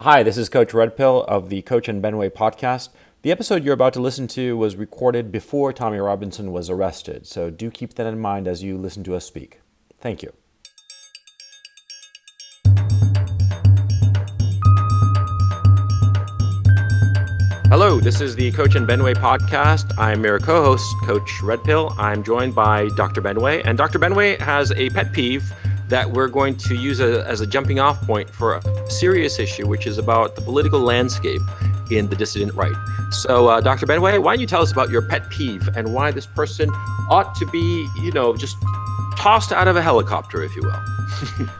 Hi, this is Coach Red Pill of the Coach and Benway podcast. The episode you're about to listen to was recorded before Tommy Robinson was arrested, so do keep that in mind as you listen to us speak. Thank you. Hello, this is the Coach and Benway podcast. I'm your co-host, Coach Red Pill. I'm joined by Dr. Benway, and Dr. Benway has a pet peeve that we're going to use as a jumping off point for a serious issue, which is about the political landscape in the dissident right. So, Dr. Benway, why don't you tell us about your pet peeve and why this person ought to be, just tossed out of a helicopter, if you will.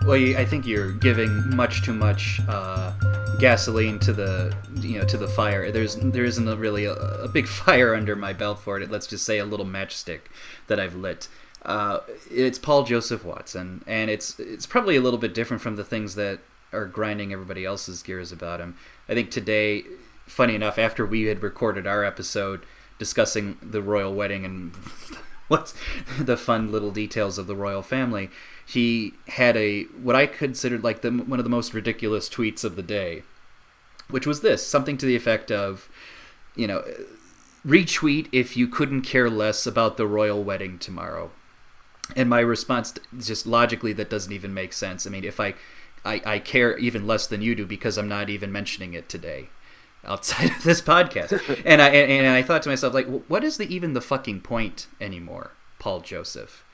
Well, I think you're giving much too much gasoline to the fire. There isn't really a big fire under my belt for it. Let's just say a little matchstick that I've lit. It's Paul Joseph Watson, and it's probably a little bit different from the things that are grinding everybody else's gears about him. I think today, funny enough, after we had recorded our episode discussing the royal wedding and what's the fun little details of the royal family, he had what I considered like one of the most ridiculous tweets of the day, which was something to the effect of, retweet if you couldn't care less about the royal wedding tomorrow. And my response, just logically, that doesn't even make sense. I mean, if I care even less than you do because I'm not even mentioning it today outside of this podcast. and I thought to myself, like, what is even the fucking point anymore, Paul Joseph?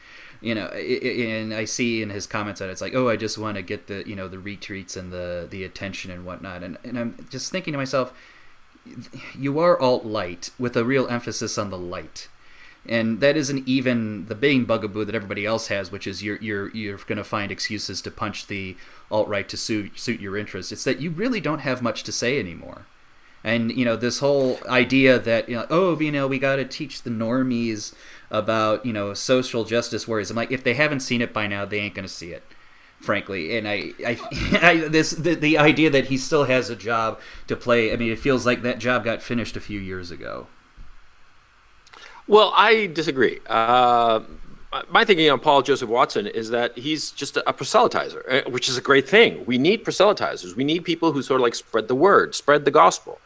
And I see in his comments that it's like, oh, I just want to get the retweets and the attention and whatnot. And I'm just thinking to myself, you are alt-light with a real emphasis on the light. And that isn't even the big bugaboo that everybody else has, which is you're going to find excuses to punch the alt-right to suit your interests. It's that you really don't have much to say anymore. And, this whole idea that, we got to teach the normies about, social justice warriors. I'm like, if they haven't seen it by now, they ain't going to see it, frankly. And the idea that he still has a job to play, I mean, it feels like that job got finished a few years ago. Well, I disagree. My thinking on Paul Joseph Watson is that he's just a proselytizer, which is a great thing. We need proselytizers. We need people who sort of like spread the word, spread the gospel.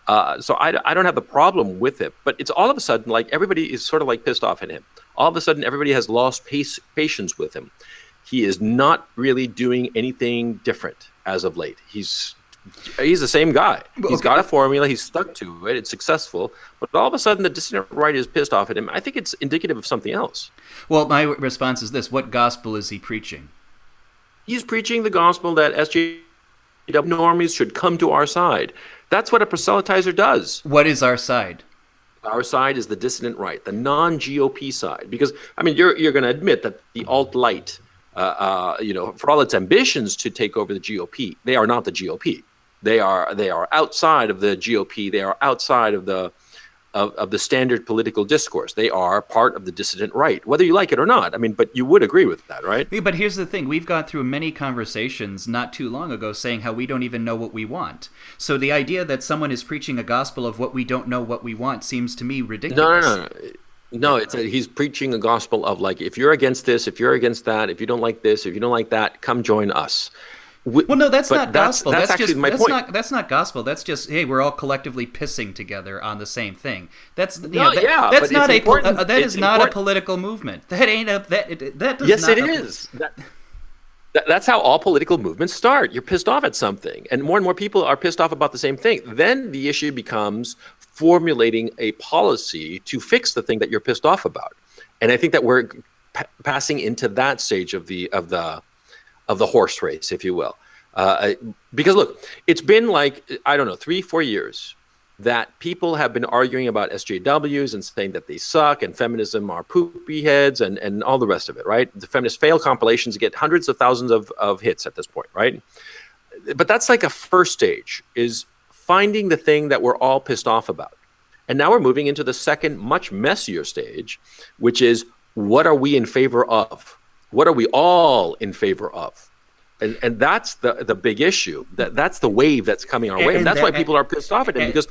So I don't have the problem with it, but it's all of a sudden like everybody is sort of like pissed off at him. All of a sudden, everybody has lost patience with him. He is not really doing anything different as of late. He's the same guy. He's got a formula. He's stuck to it. It's successful. But all of a sudden, the dissident right is pissed off at him. I think it's indicative of something else. Well, my response is this. What gospel is he preaching? He's preaching the gospel that SJW normies should come to our side. That's what a proselytizer does. What is our side? Our side is the dissident right, the non-GOP side. Because, I mean, you're going to admit that the alt-right, for all its ambitions to take over the GOP, they are not the GOP. They are outside of the GOP. They are outside of the standard political discourse. They are part of the dissident right, whether you like it or not. I mean, but you would agree with that, right? Yeah, but here's the thing. We've gone through many conversations not too long ago saying how we don't even know what we want. So the idea that someone is preaching a gospel of what we don't know what we want seems to me ridiculous. No, he's preaching a gospel of like, if you're against this, if you're against that, if you don't like this, if you don't like that, come join us. Well, no, that's not gospel. That's actually my point. That's not gospel. That's just, hey, we're all collectively pissing together on the same thing. That's not a political movement. That ain't that does yes, not. Yes, it is. That's how all political movements start. You're pissed off at something, and more people are pissed off about the same thing. Then the issue becomes formulating a policy to fix the thing that you're pissed off about. And I think that we're passing into that stage of the horse race, if you will. Because look, it's been like, 3-4 years that people have been arguing about SJWs and saying that they suck and feminism are poopy heads and all the rest of it, right? The feminist fail compilations get hundreds of thousands of hits at this point, right? But that's like a first stage, is finding the thing that we're all pissed off about. And now we're moving into the second, much messier stage, which is, what are we in favor of? What are we all in favor of? And that's the big issue. That's the wave that's coming our way. And that's why people are pissed off at him, because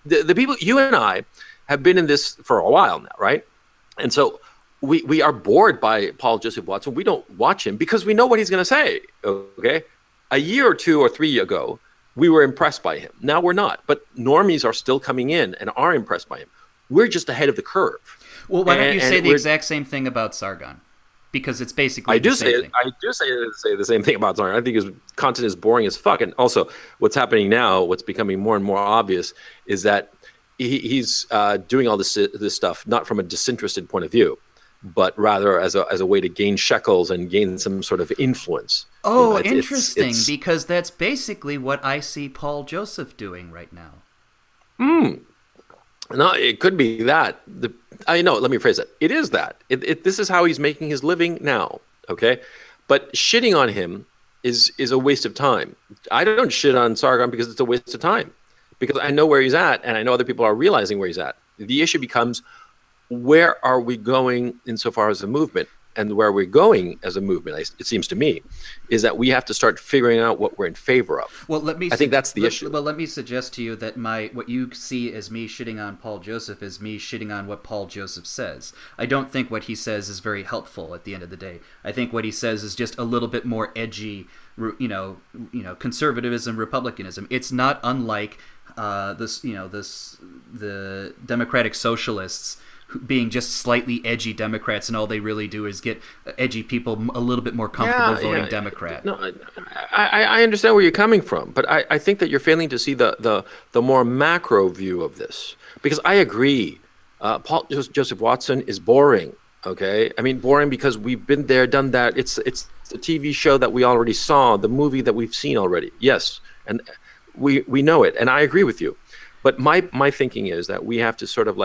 the people, you and I, have been in this for a while now, right? And so we are bored by Paul Joseph Watson. We don't watch him because we know what he's going to say, okay? A year or two or three ago, we were impressed by him. Now we're not. But normies are still coming in and are impressed by him. We're just ahead of the curve. Well, why don't you say And the exact same thing about Sargon? Because it's basically I the do same say thing. I do say the same thing about Zarn. I think his content is boring as fuck. And also, what's happening now, what's becoming more and more obvious, is that he's doing all this stuff not from a disinterested point of view, but rather as a way to gain shekels and gain some sort of influence. Oh, interesting, because that's basically what I see Paul Joseph doing right now. No, it could be that. I know. Let me phrase it. It is that. This is how he's making his living now. Okay, but shitting on him is a waste of time. I don't shit on Sargon because it's a waste of time, because I know where he's at, and I know other people are realizing where he's at. The issue becomes, where are we going insofar as a movement? And where we're going as a movement, it seems to me, is that we have to start figuring out what we're in favor of. Well, I think that's the issue. Well, let me suggest to you that what you see as me shitting on Paul Joseph is me shitting on what Paul Joseph says. I don't think what he says is very helpful at the end of the day. I think what he says is just a little bit more edgy, conservatism, republicanism. It's not unlike the Democratic Socialists being just slightly edgy Democrats, and all they really do is get edgy people a little bit more comfortable voting Democrat. No, I understand where you're coming from, but I think that you're failing to see the more macro view of this. Because I agree, Paul Joseph Watson is boring. Okay, I mean boring because we've been there, done that. It's the TV show that we already saw, the movie that we've seen already. Yes, and we know it, and I agree with you. But my thinking is that we have to sort of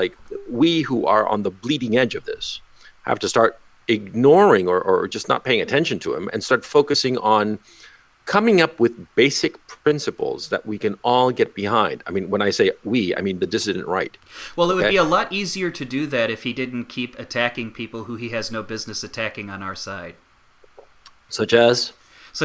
we who are on the bleeding edge of this have to start ignoring or just not paying attention to him and start focusing on coming up with basic principles that we can all get behind. I mean, when I say we, I mean the dissident right. Well, it would be a lot easier to do that if he didn't keep attacking people who he has no business attacking on our side. Such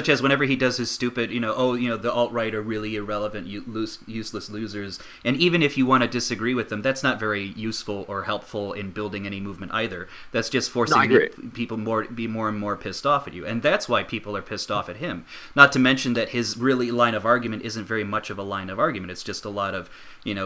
as whenever he does his stupid, the alt-right are really irrelevant, useless losers. And even if you want to disagree with them, that's not very useful or helpful in building any movement either. That's just forcing people be more and more pissed off at you. And that's why people are pissed off at him. Not to mention that his really line of argument isn't very much of a line of argument. It's just a lot of,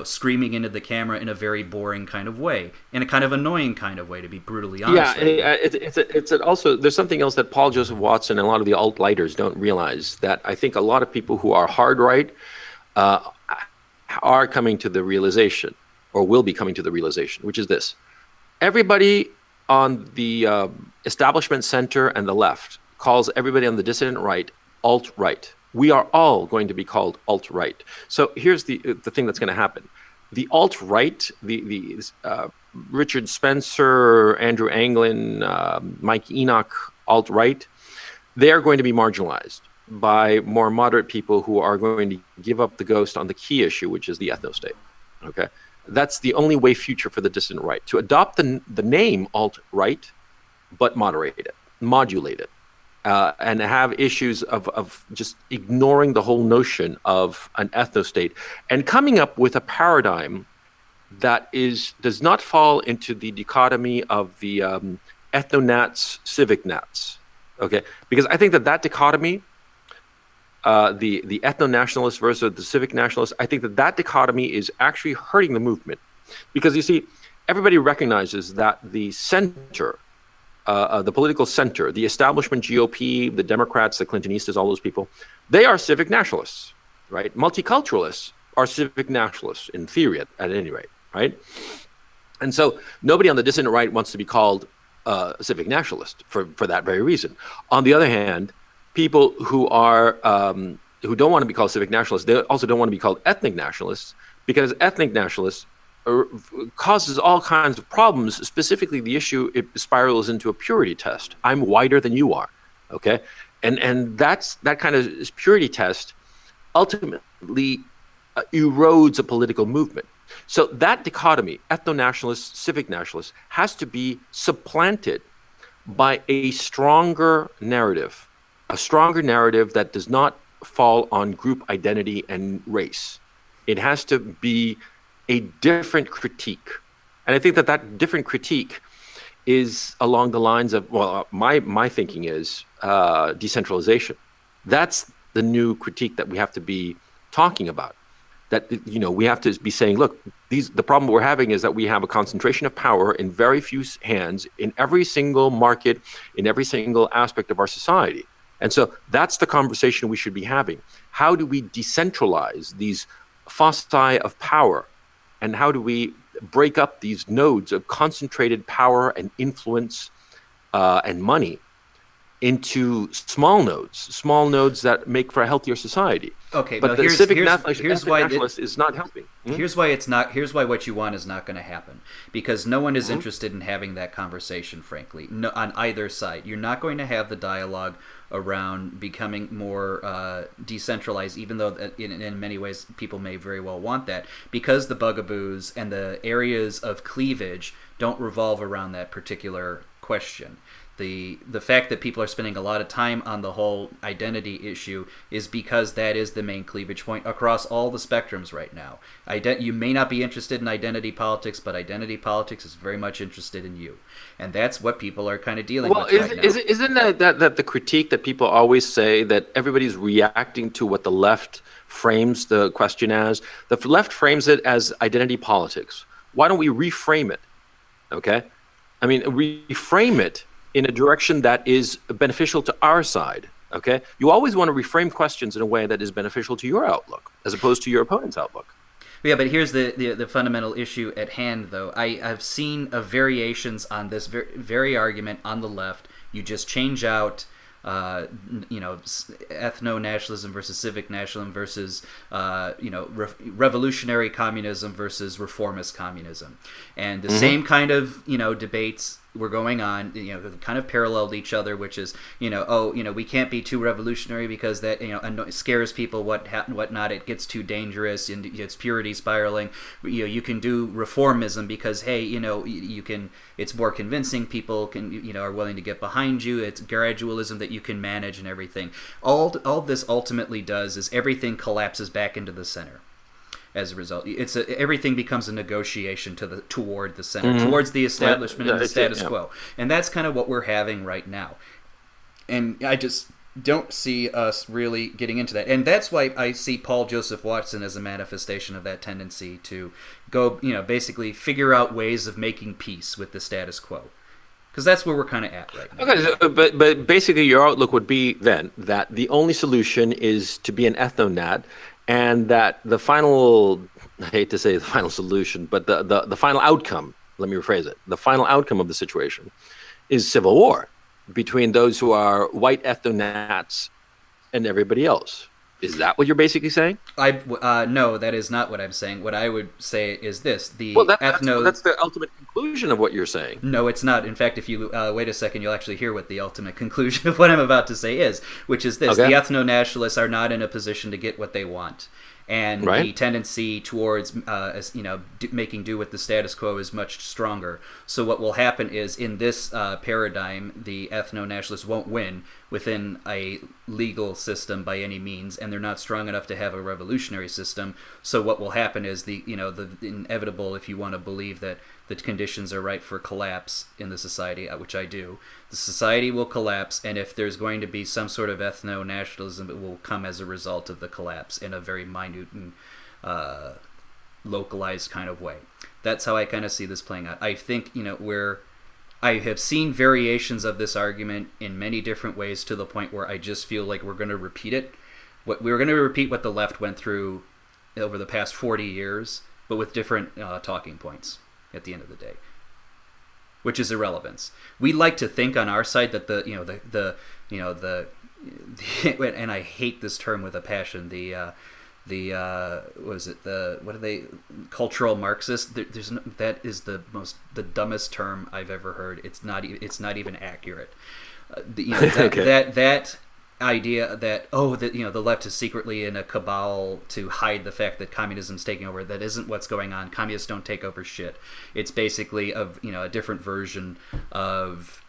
screaming into the camera in a very boring kind of way, in a kind of annoying kind of way, to be brutally honest. Yeah, it's also, there's something else that Paul Joseph Watson and a lot of the alt-lighters don't realize, that I think a lot of people who are hard right are coming to the realization, or will be coming to the realization, which is this: everybody on the establishment center and the left calls everybody on the dissident right alt-right. We are all going to be called alt-right. So here's the thing that's going to happen: the alt-right, the Richard Spencer, Andrew Anglin, Mike Enoch alt-right, they are going to be marginalized by more moderate people who are going to give up the ghost on the key issue, which is the ethno-state. Okay, that's the only way future for the dissident right: to adopt the name alt-right, but modulate it, and have issues of just ignoring the whole notion of an ethno-state and coming up with a paradigm that does not fall into the dichotomy of the ethno-nats, civic-nats. Okay, because I think that dichotomy, the ethno-nationalist versus the civic nationalist, I think that dichotomy is actually hurting the movement. Because you see, everybody recognizes that the center, the political center, the establishment GOP, the Democrats, the Clintonistas, all those people, they are civic nationalists, right? Multiculturalists are civic nationalists, in theory, at any rate, right? And so nobody on the dissident right wants to be called a civic nationalist for that very reason. On the other hand, people who are who don't want to be called civic nationalists, they also don't want to be called ethnic nationalists, because ethnic nationalists causes all kinds of problems. Specifically, the issue, it spirals into a purity test. I'm whiter than you are, okay? And that kind of purity test ultimately erodes a political movement. So that dichotomy, ethno-nationalist, civic nationalist, has to be supplanted by a stronger narrative that does not fall on group identity and race. It has to be a different critique. And I think that different critique is along the lines of, well, my thinking is decentralization. That's the new critique that we have to be talking about. That, we have to be saying, look, the problem we're having is that we have a concentration of power in very few hands in every single market, in every single aspect of our society. And so that's the conversation we should be having. How do we decentralize these foci of power? And how do we break up these nodes of concentrated power and influence and money into small nodes that make for a healthier society? Okay, but the civic nationalist is not helping. Here's why it's not. Here's why what you want is not going to happen, because no one is interested in having that conversation. Frankly, no, on either side, you're not going to have the dialogue around becoming more decentralized. Even though in many ways people may very well want that, because the bugaboos and the areas of cleavage don't revolve around that particular question. The fact that people are spending a lot of time on the whole identity issue is because that is the main cleavage point across all the spectrums right now. You may not be interested in identity politics, but identity politics is very much interested in you. And that's what people are kind of dealing with right now. Isn't that the critique that people always say, that everybody's reacting to what the left frames the question as? The left frames it as identity politics. Why don't we reframe it? Okay? I mean, reframe it in a direction that is beneficial to our side, okay? You always want to reframe questions in a way that is beneficial to your outlook, as opposed to your opponent's outlook. Yeah, but here's the fundamental issue at hand, though. I've seen variations on this very argument on the left. You just change out ethno-nationalism versus civic nationalism versus, revolutionary communism versus reformist communism. And the same kind of, debates were going on, kind of paralleled each other, which is, we can't be too revolutionary because that, scares people, whatnot. It gets too dangerous and it's purity spiraling. You can do reformism because, hey, you can, it's more convincing. People can, are willing to get behind you. It's gradualism that you can manage and everything. All this ultimately does is everything collapses back into the center. As a result, everything becomes a negotiation toward the center, towards the establishment and the status quo, and that's kind of what we're having right now. And I just don't see us really getting into that, and that's why I see Paul Joseph Watson as a manifestation of that tendency to go, basically figure out ways of making peace with the status quo. Because that's where we're kind of at right now. Okay, but basically your outlook would be then that the only solution is to be an ethnonat, and that the final, I hate to say the final solution, but the final outcome, let me rephrase it, the final outcome of the situation is civil war between those who are white ethnonats and everybody else. Is that what you're basically saying? No, that is not what I'm saying. What I would say is this: that's the ultimate conclusion of what you're saying. No, it's not. In fact, if you wait a second, you'll actually hear what the ultimate conclusion of what I'm about to say is, which is this: the ethno-nationalists are not in a position to get what they want. And the tendency towards, making do with the status quo is much stronger. So what will happen is, in this paradigm, the ethno-nationalists won't win within a legal system by any means, and they're not strong enough to have a revolutionary system. So what will happen is the inevitable, if you want to believe that the conditions are right for collapse in the society, which I do, the society will collapse, and if there's going to be some sort of ethno-nationalism, it will come as a result of the collapse in a very minute and localized kind of way. That's how I kind of see this playing out. I think, I have seen variations of this argument in many different ways to the point where I just feel like we're going to repeat it. We're going to repeat what the left went through over the past 40 years, but with different talking points at the end of the day, which is irrelevance. We like to think on our side that and I hate this term with a passion, cultural Marxist. That is the dumbest term I've ever heard. It's not even accurate. That idea that the left is secretly in a cabal to hide the fact that communism's taking over. That isn't what's going on. Communists don't take over shit. It's basically a different version of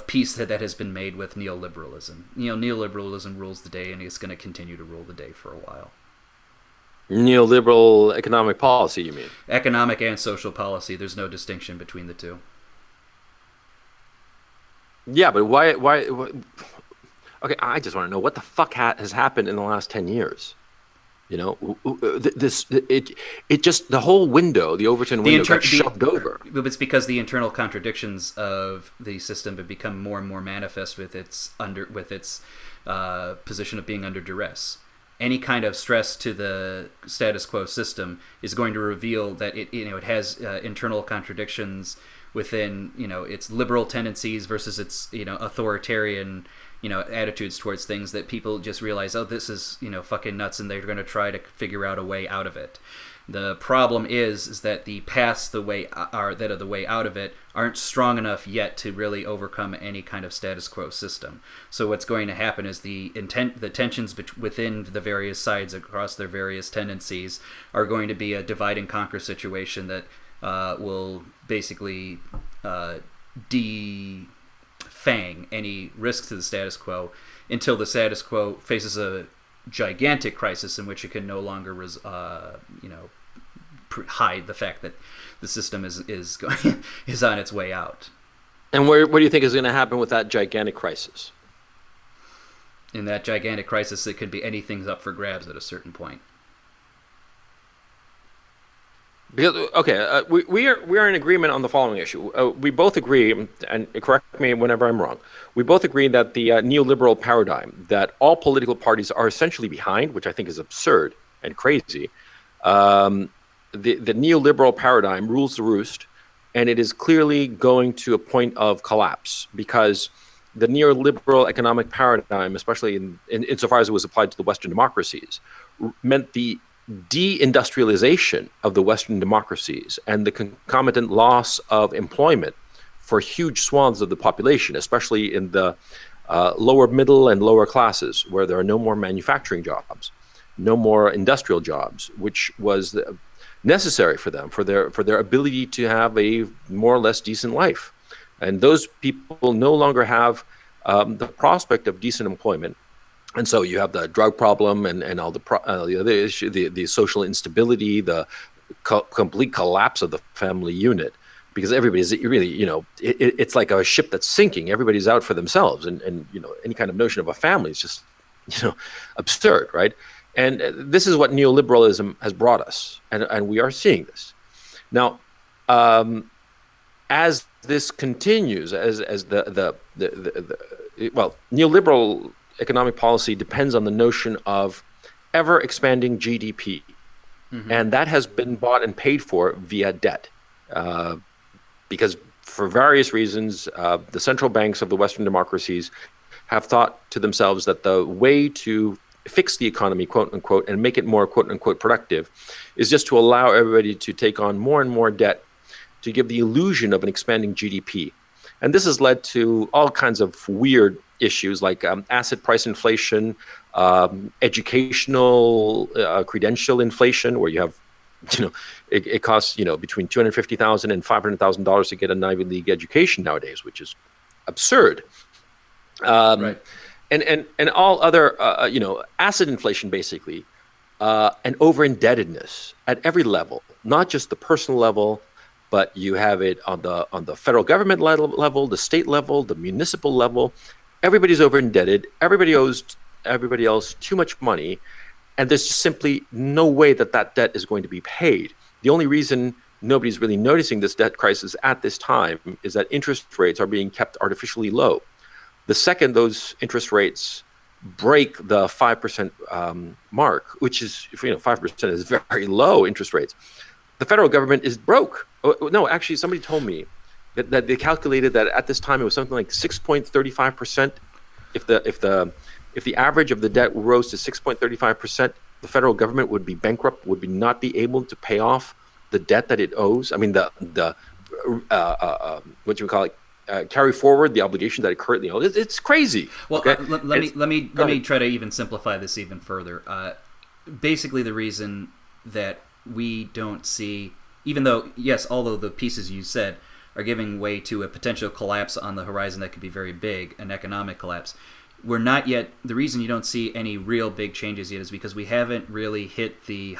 peace that has been made with neoliberalism. Neoliberalism rules the day, and it's going to continue to rule the day for a while. Neoliberal economic policy, you mean? Economic and social policy. There's no distinction between the two. Yeah, but why? Okay, I just want to know what the fuck has happened in the last 10 years. You know, this it just the whole window, the Overton The window, inter- got the shoved over. It's because the internal contradictions of the system have become more and more manifest with its position of being under duress. Any kind of stress to the status quo system is going to reveal that it has internal contradictions within its liberal tendencies versus its authoritarian attitudes towards things, that people just realize, oh, this is fucking nuts, and they're going to try to figure out a way out of it. The problem is that the paths that are the way out of it aren't strong enough yet to really overcome any kind of status quo system. So what's going to happen is the tensions within the various sides across their various tendencies are going to be a divide and conquer situation that will basically defang any risk to the status quo until the status quo faces a gigantic crisis in which it can no longer hide the fact that the system is going is on its way out. And what do you think is going to happen with that gigantic crisis? In that gigantic crisis, it could be anything's up for grabs at a certain point. Because, okay, we are in agreement on the following issue. We both agree, and correct me whenever I'm wrong. We both agree that the neoliberal paradigm that all political parties are essentially behind, which I think is absurd and crazy. The neoliberal paradigm rules the roost, and it is clearly going to a point of collapse, because the neoliberal economic paradigm, especially insofar as it was applied to the Western democracies, meant the deindustrialization of the Western democracies and the concomitant loss of employment for huge swaths of the population, especially in the lower middle and lower classes, where there are no more manufacturing jobs, no more industrial jobs, which was necessary for them, for their ability to have a more or less decent life. And those people no longer have the prospect of decent employment. And so you have the drug problem and all the other issue, the social instability, the complete collapse of the family unit, because everybody's really, it's like a ship that's sinking. Everybody's out for themselves, and any kind of notion of a family is just, absurd, right? And this is what neoliberalism has brought us, and we are seeing this now. As this continues, as neoliberal economic policy depends on the notion of ever expanding GDP, and that has been bought and paid for via debt, because for various reasons, the central banks of the Western democracies have thought to themselves that the way to fix the economy, quote unquote, and make it more, quote unquote, productive, is just to allow everybody to take on more and more debt to give the illusion of an expanding GDP. And this has led to all kinds of weird issues like asset price inflation, educational credential inflation, where you have, it costs, between $250,000 and $500,000 to get an Ivy League education nowadays, which is absurd. Right. And all other, asset inflation, basically, and over indebtedness at every level, not just the personal level, but you have it on the federal government level, the state level, the municipal level. Everybody's over indebted. Everybody owes everybody else too much money, and there's just simply no way that debt is going to be paid. The only reason nobody's really noticing this debt crisis at this time is that interest rates are being kept artificially low. The second those interest rates break the 5% mark, which is, 5% is very low interest rates, the federal government is broke. No, actually, somebody told me that they calculated that at this time it was something like 6.35%. If the average of the debt rose to 6.35%, the federal government would be bankrupt, would not be able to pay off the debt that it owes. I mean, what you would call it, carry forward the obligation that it currently owes. It's crazy. Well, okay? let me try to even simplify this even further. Basically, the reason that we don't see, even though, yes, although the pieces you said are giving way to a potential collapse on the horizon that could be very big, an economic collapse, we're not yet, the reason you don't see any real big changes yet is because we haven't really hit the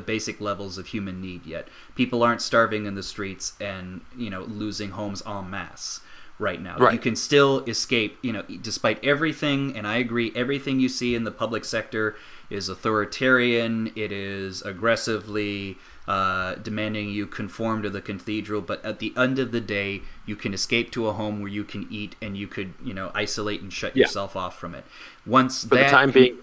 basic levels of human need yet. People aren't starving in the streets and, losing homes en masse. right now. You Right. can still escape, despite everything, and I agree, everything you see in the public sector is authoritarian, it is aggressively demanding you conform to the cathedral, but at the end of the day, you can escape to a home where you can eat and you could, isolate and shut Yeah. yourself off from it. Once For the time being.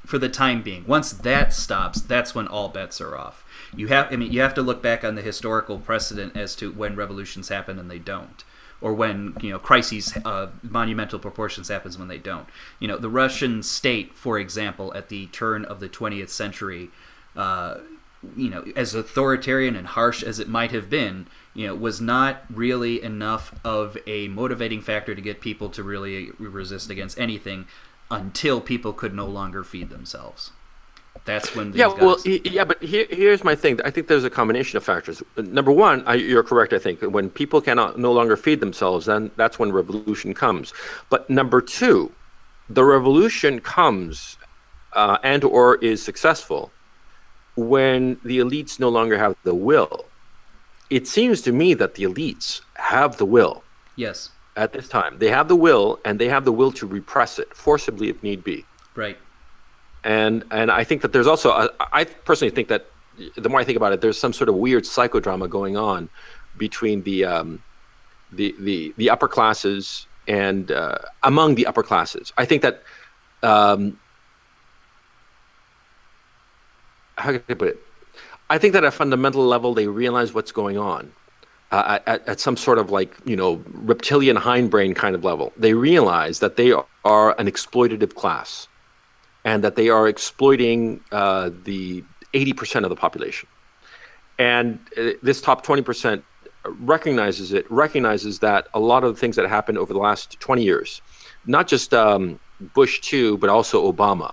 for the time being. Once that stops, that's when all bets are off. You have to look back on the historical precedent as to when revolutions happen and they don't, or when crises of monumental proportions happens when they don't. The Russian state, for example, at the turn of the 20th century, as authoritarian and harsh as it might have been, was not really enough of a motivating factor to get people to really resist against anything until people could no longer feed themselves. That's when Yeah, things well, got... yeah, but here's my thing. I think there's a combination of factors. Number one, you're correct. I think when people cannot no longer feed themselves, then that's when revolution comes. But number two, the revolution comes and or is successful when the elites no longer have the will. It seems to me that the elites have the will Yes, at this time. They have the will, and they have the will to repress it forcibly if need be. right. And I think that there's also I personally think that the more I think about it, there's some sort of weird psychodrama going on between the upper classes and among the upper classes. I think that how can I put it? I think that at a fundamental level they realize what's going on. At some sort of reptilian hindbrain kind of level, they realize that they are an exploitative class, and that they are exploiting the 80% of the population. And this top 20% recognizes that a lot of the things that happened over the last 20 years, not just Bush 2, but also Obama,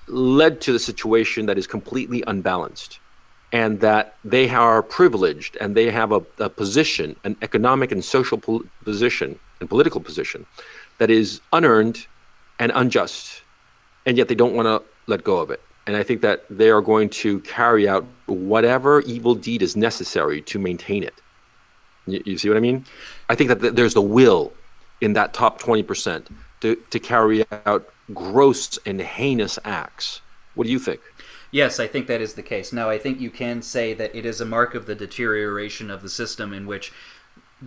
led to the situation that is completely unbalanced, and that they are privileged and they have a position, an economic and social position and political position that is unearned and unjust, and yet they don't want to let go of it. And I think that they are going to carry out whatever evil deed is necessary to maintain it. You see what I mean? I think that there's the will in that top 20% to carry out gross and heinous acts. What do you think? Yes, I think that is the case. Now, I think you can say that it is a mark of the deterioration of the system in which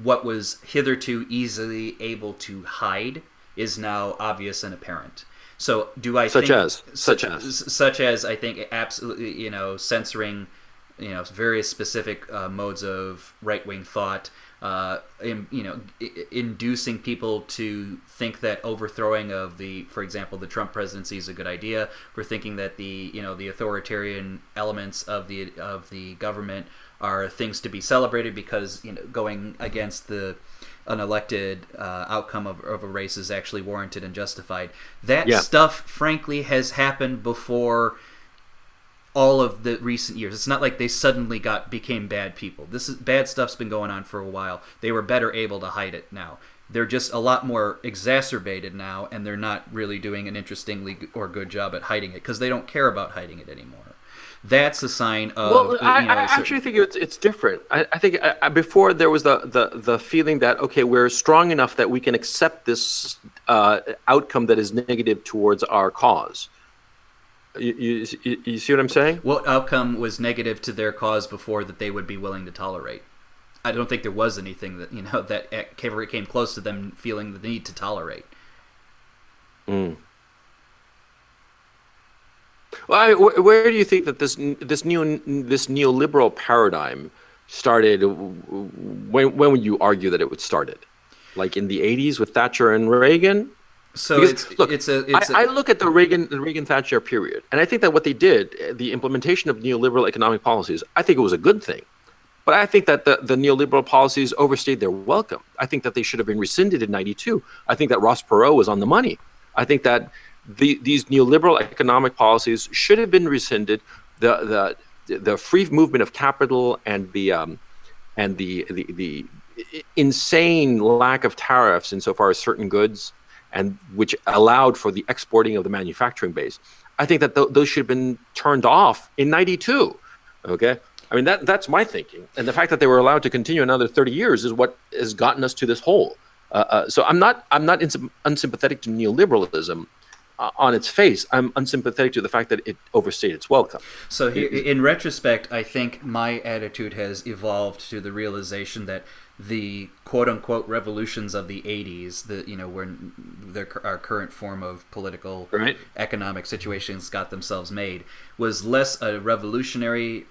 what was hitherto easily able to hide is now obvious and apparent. So, do I such think as I think absolutely, censoring, various specific modes of right-wing thought, inducing people to think that overthrowing of for example, the Trump presidency is a good idea. For thinking that the authoritarian elements of the government are things to be celebrated because going against the unelected outcome of a race is actually warranted and justified. That stuff, frankly, has happened before all of the recent years. It's not like they suddenly became bad people. Bad stuff's been going on for a while. They were better able to hide it now. They're just a lot more exacerbated now, and they're not really doing an interestingly or good job at hiding it because they don't care about hiding it anymore. That's a sign of... Well, I actually think it's different. I think before there was the feeling that, okay, we're strong enough that we can accept this outcome that is negative towards our cause. You see what I'm saying? What outcome was negative to their cause before that they would be willing to tolerate? I don't think there was anything that that ever came close to them feeling the need to tolerate. Mm. Well, where do you think that this neoliberal paradigm started? When would you argue that it started? Like in the 80s with Thatcher and Reagan? So Because, I look at the Reagan Thatcher period, and I think that what they did, the implementation of neoliberal economic policies, I think it was a good thing. But I think that the neoliberal policies overstayed their welcome. I think that they should have been rescinded in '92. I think that Ross Perot was on the money. I think that these neoliberal economic policies should have been rescinded. The free movement of capital and the insane lack of tariffs insofar as certain goods, and which allowed for the exporting of the manufacturing base. I think that those should have been turned off in '92. Okay. I mean, that's my thinking. And the fact that they were allowed to continue another 30 years is what has gotten us to this hole. So I'm not unsympathetic to neoliberalism on its face. I'm unsympathetic to the fact that it overstayed its welcome. So in retrospect, I think my attitude has evolved to the realization that the quote unquote revolutions of the 80s, where our current form of political right. economic situations got themselves made, was less a revolutionary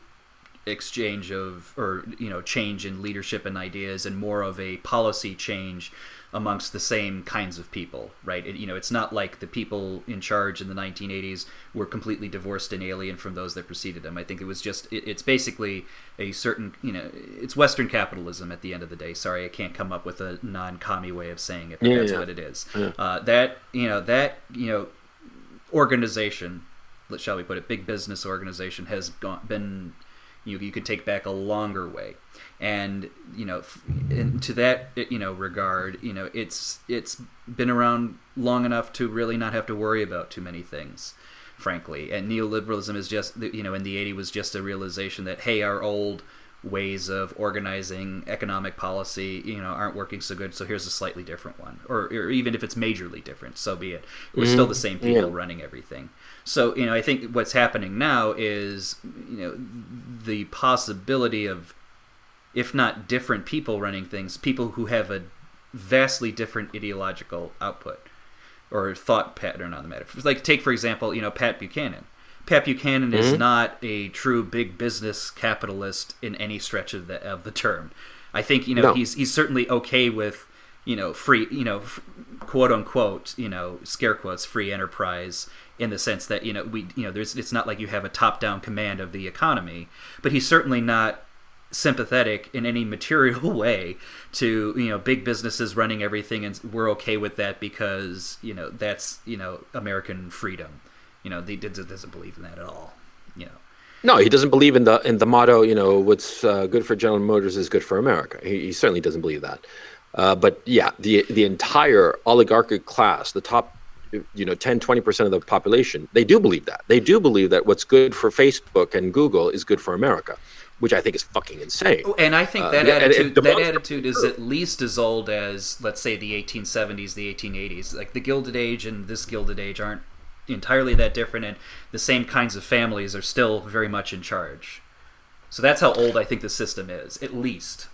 exchange of, or change in leadership and ideas, and more of a policy change amongst the same kinds of people, right? It's not like the people in charge in the 1980s were completely divorced and alien from those that preceded them. I think it was just, it's basically a certain, it's Western capitalism at the end of the day. Sorry, I can't come up with a non-commie way of saying it, but that's what it is. Yeah. That organization, shall we put it, big business organization, has been, you could take back a longer way. And to that regard, it's been around long enough to really not have to worry about too many things, frankly. And neoliberalism is just in the 80s was just a realization that, hey, our old ways of organizing economic policy aren't working so good, so here's a slightly different one, or even if it's majorly different, so be it. We're still the same people running everything. So I think what's happening now is the possibility of, if not different people running things, people who have a vastly different ideological output or thought pattern on the matter. Like, take, for example, Pat Buchanan. Pat Buchanan is not a true big business capitalist in any stretch of the term. I think, no. he's certainly okay with, free, quote unquote, scare quotes, free enterprise, in the sense that, it's not like you have a top-down command of the economy, but he's certainly not sympathetic in any material way to big businesses running everything, and we're okay with that because that's American freedom. He doesn't believe in that at all. No, he doesn't believe in the motto. What's good for General Motors is good for America. He certainly doesn't believe that. But yeah, the entire oligarchic class, the top 10-20% of the population, they do believe that. They do believe that what's good for Facebook and Google is good for America, which I think is fucking insane. And I think that attitude is at least as old as, let's say, the 1870s, the 1880s. Like, the Gilded Age and this Gilded Age aren't entirely that different, and the same kinds of families are still very much in charge. So that's how old I think the system is, at least.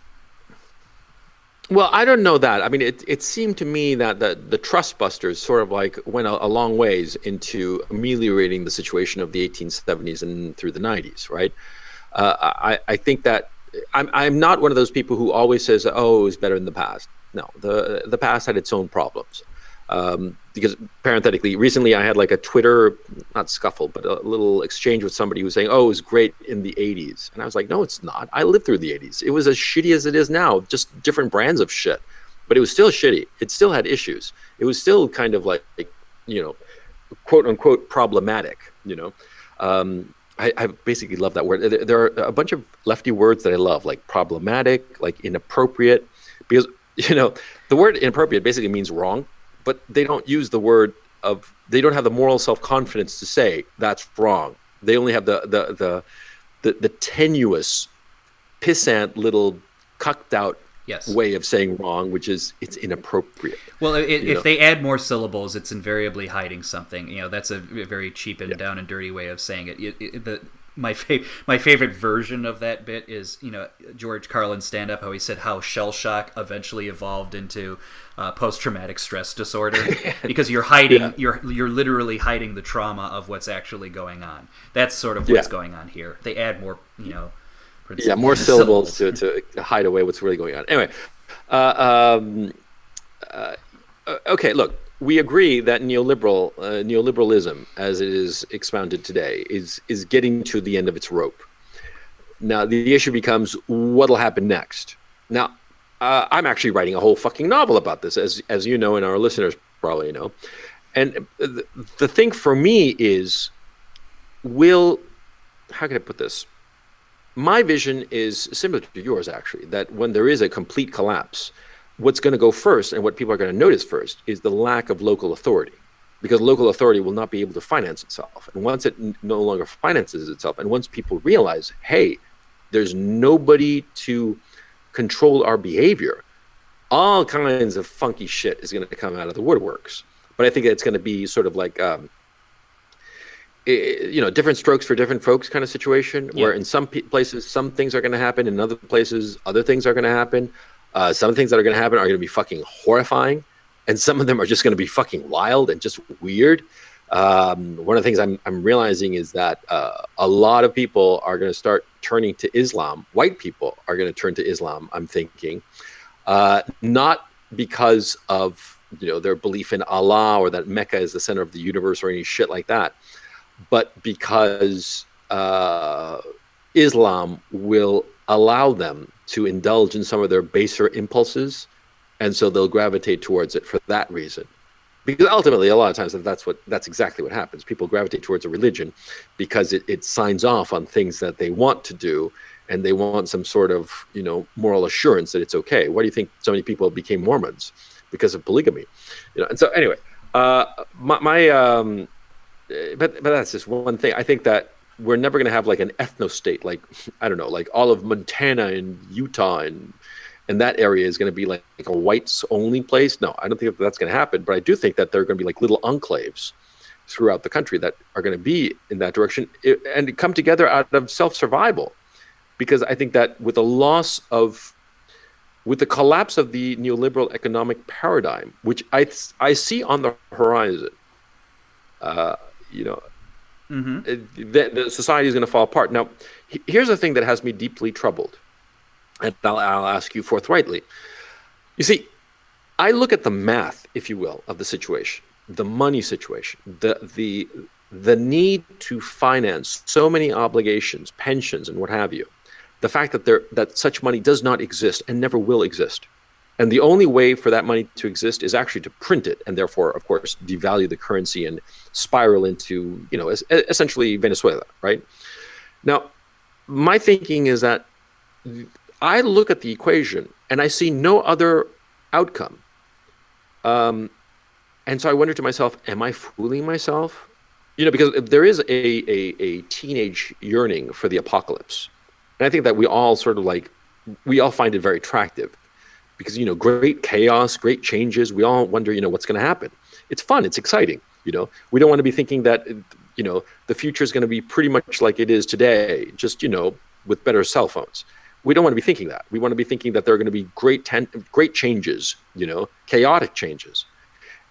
Well, I don't know that. I mean, it seemed to me that the trust busters sort of like went a long ways into ameliorating the situation of the 1870s and through the 90s, right? I think that I'm not one of those people who always says, "Oh, it was better in the past." No, the past had its own problems. Because parenthetically, recently I had like a Twitter, not scuffle, but a little exchange with somebody who was saying, "Oh, it was great in the 80s." And I was like, "No, it's not. I lived through the 80s. It was as shitty as it is now, just different brands of shit. But it was still shitty. It still had issues. It was still kind of like quote unquote problematic, I basically love that word. There are a bunch of lefty words that I love, like problematic, like inappropriate, because, the word inappropriate basically means wrong, but they don't use the word they don't have the moral self-confidence to say that's wrong. They only have the tenuous, pissant little cucked out way of saying wrong, which is it's inappropriate. Well, if they add more syllables, it's invariably hiding something. That's a very cheap and down and dirty way of saying it. My favorite version of that bit is George Carlin's stand-up, how he said how shell shock eventually evolved into post-traumatic stress disorder because you're hiding you're literally hiding the trauma of what's actually going on. That's sort of what's going on here. They add more more syllables to hide away what's really going on. Anyway, okay, look. We agree that neoliberalism, as it is expounded today, is getting to the end of its rope. Now, the issue becomes what'll happen next. Now, I'm actually writing a whole fucking novel about this, as you know, and our listeners probably know. And the thing for me is, how can I put this? My vision is similar to yours, actually, that when there is a complete collapse, what's going to go first and what people are going to notice first is the lack of local authority, because local authority will not be able to finance itself. And once it no longer finances itself, and once people realize, hey, there's nobody to control our behavior, all kinds of funky shit is going to come out of the woodworks. But I think it's going to be sort of like, different strokes for different folks kind of situation, where in some places, some things are going to happen. In other places, other things are going to happen. Some things that are going to happen are going to be fucking horrifying. And some of them are just going to be fucking wild and just weird. One of the things I'm realizing is that a lot of people are going to start turning to Islam. White people are going to turn to Islam, I'm thinking. Not because of their belief in Allah or that Mecca is the center of the universe or any shit like that, but because Islam will allow them to indulge in some of their baser impulses, and so they'll gravitate towards it for that reason. Because ultimately, a lot of times that's exactly what happens. People gravitate towards a religion because it signs off on things that they want to do, and they want some sort of moral assurance that it's okay. Why do you think so many people became Mormons? Because of polygamy, And so anyway, but that's just one thing. I think that we're never going to have like an ethno state, like I don't know, like all of Montana and Utah and that area is going to be like a whites only place. No, I don't think that's going to happen. But I do think that there are going to be like little enclaves throughout the country that are going to be in that direction and come together out of self-survival. Because I think that with the collapse of the neoliberal economic paradigm, which I see on the horizon, the society is going to fall apart. Now, here's the thing that has me deeply troubled, and I'll ask you forthrightly. You see, I look at the math, if you will, of the situation, the money situation, the need to finance so many obligations, pensions, and what have you. The fact that such money does not exist and never will exist. And the only way for that money to exist is actually to print it, and therefore, of course, devalue the currency and spiral into, essentially Venezuela, right? Now, my thinking is that I look at the equation and I see no other outcome. And so I wonder to myself, am I fooling myself? Because there is a teenage yearning for the apocalypse. And I think that we all find it very attractive. Because, great chaos, great changes, we all wonder, what's going to happen. It's fun, it's exciting, We don't want to be thinking that, the future is going to be pretty much like it is today, just, with better cell phones. We don't want to be thinking that. We want to be thinking that there are going to be great changes, chaotic changes.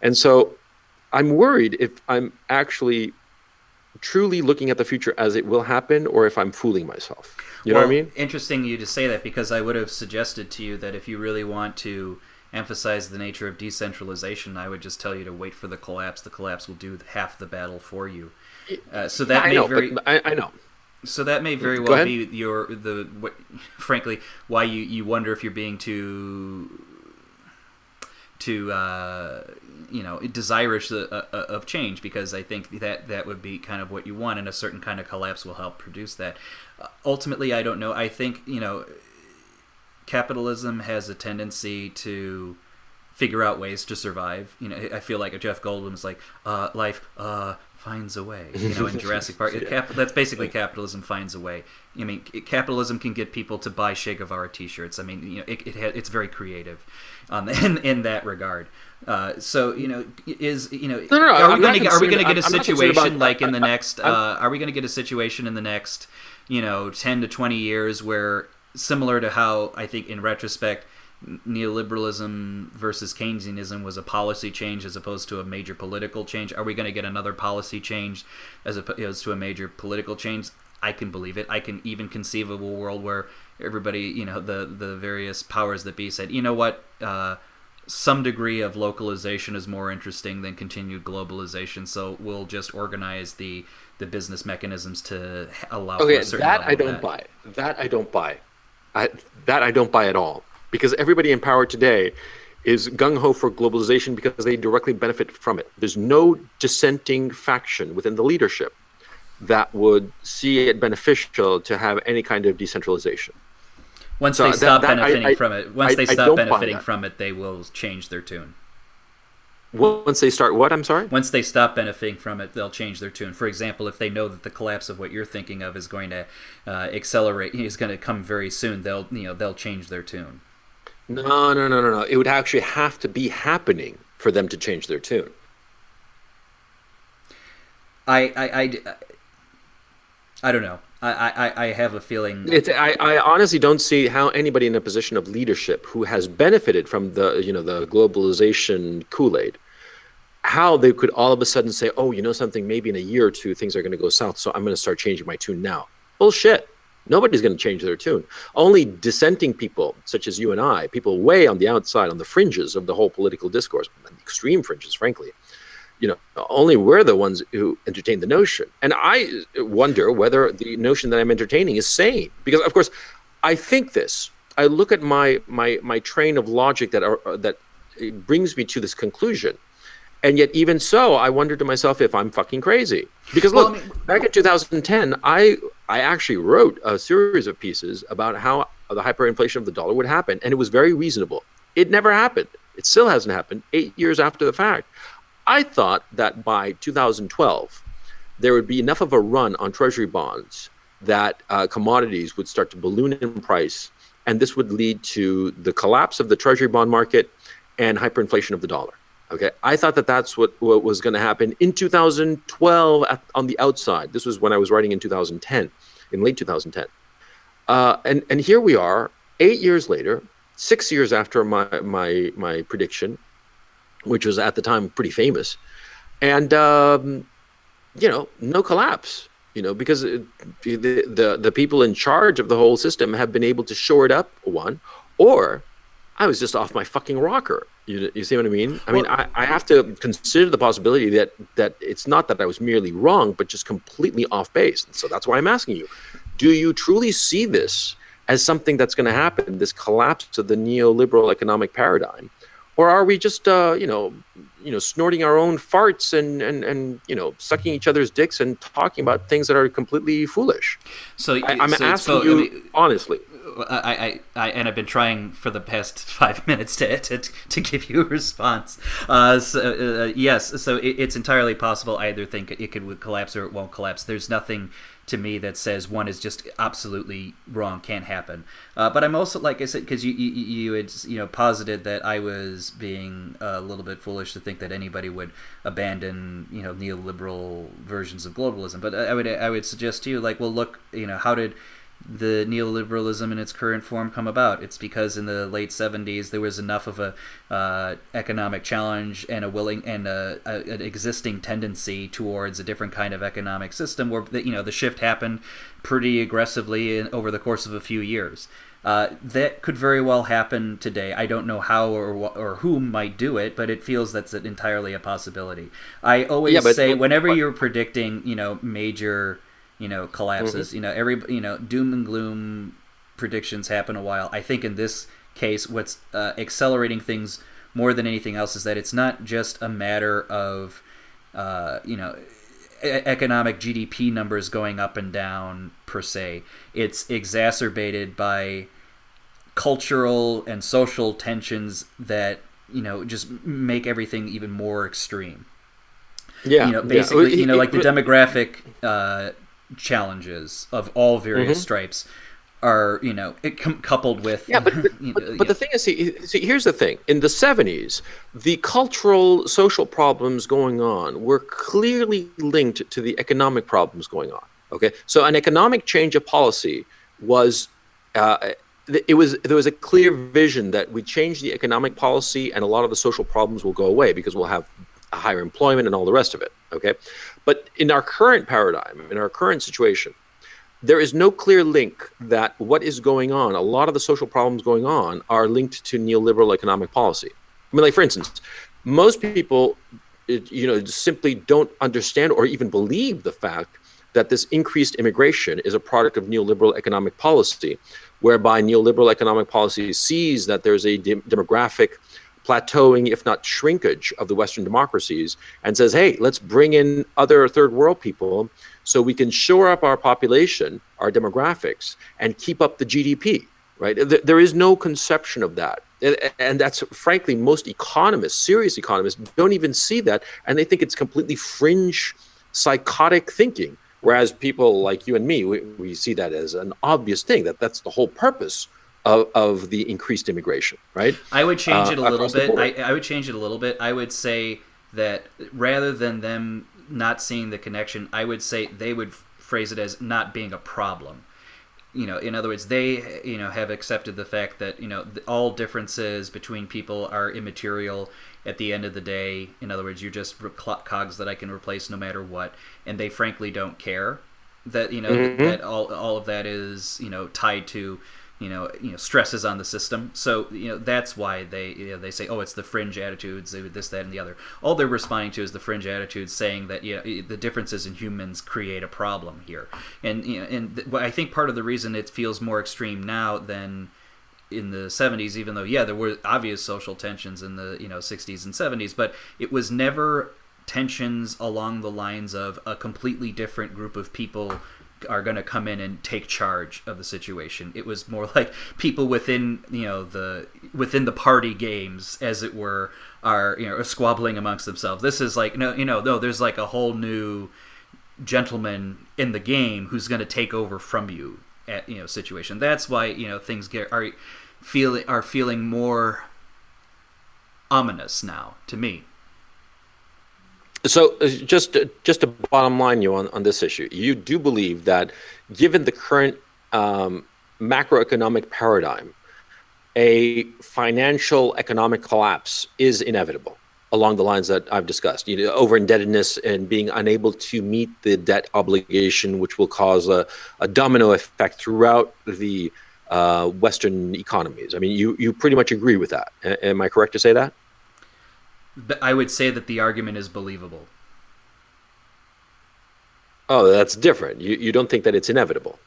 And so I'm worried if I'm actually truly looking at the future as it will happen, or if I'm fooling myself. You know what I mean? Interesting you to say that, because I would have suggested to you that if you really want to emphasize the nature of decentralization, I would just tell you to wait for the collapse. The collapse will do half the battle for you. I know. So that may very well be frankly, why you wonder if you're being too desirous of change, because I think that would be kind of what you want, and a certain kind of collapse will help produce that. Ultimately, I don't know. I think capitalism has a tendency to figure out ways to survive. I feel like Jeff Goldblum's like life finds a way. In Jurassic Park, that's basically capitalism finds a way. Capitalism can get people to buy Che Guevara T-shirts. It's very creative, in that regard. Are we going to get a situation like in the next? Are we going to get a situation in the next, 10 to 20 years where, similar to how I think in retrospect, neoliberalism versus Keynesianism was a policy change as opposed to a major political change? Are we going to get another policy change as opposed to a major political change? I can believe it. I can even conceive of a world where everybody, the various powers that be said, some degree of localization is more interesting than continued globalization, so we'll just organize the business mechanisms to allow for a certain level of that. That I don't buy. That I don't buy at all. Because everybody in power today is gung-ho for globalization because they directly benefit from it. There's no dissenting faction within the leadership that would see it beneficial to have any kind of decentralization. Once they stop benefiting from it, they will change their tune. Once they start what? I'm sorry? Once they stop benefiting from it, they'll change their tune. For example, if they know that the collapse of what you're thinking of is going to accelerate, is going to come very soon, they'll change their tune. No, no, no, no, no. It would actually have to be happening for them to change their tune. I, I, I, I don't know. I have a feeling. I honestly don't see how anybody in a position of leadership who has benefited from the globalization Kool-Aid, how they could all of a sudden say, oh, you know something, maybe in a year or two things are going to go south, so I'm going to start changing my tune now. Bullshit. Nobody's going to change their tune. Only dissenting people, such as you and I, people way on the outside, on the fringes of the whole political discourse, extreme fringes, frankly, only we're the ones who entertain the notion. And I wonder whether the notion that I'm entertaining is sane. Because, of course, I think this. I look at my train of logic that it brings me to this conclusion. And yet, even so, I wonder to myself if I'm fucking crazy. Because look, back in 2010, I actually wrote a series of pieces about how the hyperinflation of the dollar would happen, and it was very reasonable. It never happened. It still hasn't happened 8 years after the fact. I thought that by 2012, there would be enough of a run on treasury bonds that commodities would start to balloon in price, and this would lead to the collapse of the treasury bond market and hyperinflation of the dollar. Okay, I thought that that's what was going to happen in 2012 on the outside. This was when I was writing in 2010, in late 2010. And here we are, 8 years later, 6 years after my prediction, which was at the time pretty famous, and no collapse. Because the people in charge of the whole system have been able to shore it up, or I was just off my fucking rocker. You see what I mean? I have to consider the possibility that it's not that I was merely wrong, but just completely off base. And so that's why I'm asking you, do you truly see this as something that's going to happen, this collapse of the neoliberal economic paradigm? Or are we just, snorting our own farts and sucking each other's dicks and talking about things that are completely foolish? So I'm asking you honestly. And I've been trying for the past 5 minutes to give you a response. Yes, so it's entirely possible. I either think it could collapse or it won't collapse. There's nothing to me that says one is just absolutely wrong, can't happen. But I'm also, like I said, because you had posited that I was being a little bit foolish to think that anybody would abandon neoliberal versions of globalism. But I would suggest to you, like, well, look, how did the neoliberalism in its current form come about? It's because in the late 70s there was enough of a economic challenge and an existing tendency towards a different kind of economic system where the shift happened pretty aggressively over the course of a few years. That could very well happen today. I don't know how or who might do it, but it feels that's entirely a possibility. I always say whenever you're predicting major collapses, doom and gloom predictions happen a while. I think in this case, what's accelerating things more than anything else is that it's not just a matter of, economic GDP numbers going up and down per se. It's exacerbated by cultural and social tensions that, just make everything even more extreme. Yeah. Basically, like the demographic, challenges of all various stripes are coupled with but the thing is, see, here's the thing. In the 70s, the cultural social problems going on were clearly linked to the economic problems going on. Okay, so an economic change of policy was there was a clear vision that we change the economic policy and a lot of the social problems will go away because we'll have higher employment and all the rest of it. Okay, but in our current paradigm, in our current situation, there is no clear link that what is going on, a lot of the social problems going on, are linked to neoliberal economic policy. I mean, like, for instance, most people, simply don't understand or even believe the fact that this increased immigration is a product of neoliberal economic policy, whereby neoliberal economic policy sees that there's a demographic plateauing, if not shrinkage, of the Western democracies, and says, hey, let's bring in other third world people so we can shore up our population, our demographics, and keep up the GDP. right? There is no conception of that. And that's frankly, most economists, serious economists, don't even see that. And they think it's completely fringe, psychotic thinking. Whereas people like you and me, we see that as an obvious thing, that's the whole purpose of the increased immigration, right? I would change it a little Across the bit. board. I would change it a little bit. I would say that rather than them not seeing the connection, I would say they would phrase it as not being a problem. In other words, they have accepted the fact that all differences between people are immaterial at the end of the day. In other words, you're just cogs that I can replace no matter what, and they frankly don't care that that all of that is tied to stresses on the system. So that's why they say, oh, it's the fringe attitudes, this, that, and the other. All they're responding to is the fringe attitudes, saying that the differences in humans create a problem here. And I think part of the reason it feels more extreme now than in the 70s, even though there were obvious social tensions in the 60s and 70s, but it was never tensions along the lines of a completely different group of people are going to come in and take charge of the situation. It was more like people within the party games, as it were, are squabbling amongst themselves. This is like no, there's like a whole new gentleman in the game who's going to take over from you at situation. That's why things are feeling more ominous now to me. So just to bottom line you on this issue, you do believe that given the current macroeconomic paradigm, a financial economic collapse is inevitable along the lines that I've discussed. Over indebtedness and being unable to meet the debt obligation, which will cause a domino effect throughout the Western economies. I mean, you pretty much agree with that. Am I correct to say that? But I would say that the argument is believable. Oh, that's different. You don't think that it's inevitable?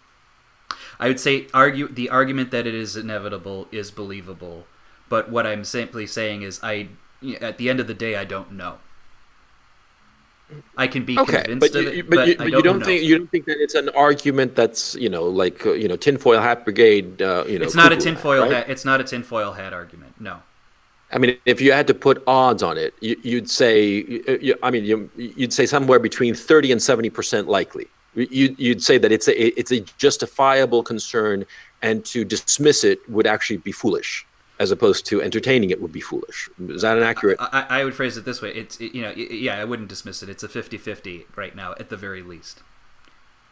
I would say the argument that it is inevitable is believable, but what I'm simply saying is at the end of the day, I don't know. I can be convinced of it, but I don't know. You don't think that it's an argument that's like tinfoil hat brigade. It's not a tinfoil hat. It's not a tinfoil hat argument. No. I mean, if you had to put odds on it, you'd say, you'd say somewhere between 30 and 70% likely. You'd say that it's a justifiable concern, and to dismiss it would actually be foolish, as opposed to entertaining it would be foolish. Is that an accurate? I would phrase it this way. I wouldn't dismiss it. It's a 50-50 right now, at the very least.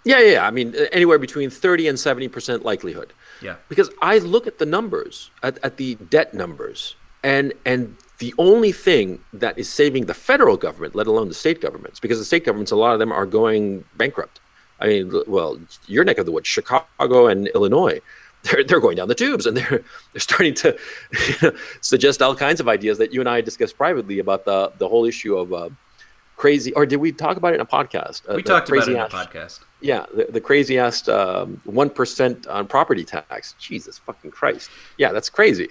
Yeah. I mean, anywhere between 30 and 70% likelihood. Yeah. Because I look at the numbers, at the debt numbers. And the only thing that is saving the federal government, let alone the state governments, because the state governments, a lot of them are going bankrupt. I mean, well, your neck of the woods, Chicago and Illinois, they're going down the tubes, and they're starting to suggest all kinds of ideas that you and I discussed privately about the whole issue of crazy. Or did we talk about it in a podcast? We talked about it in a podcast. Yeah, the crazy ass 1% on property tax. Jesus fucking Christ! Yeah, that's crazy.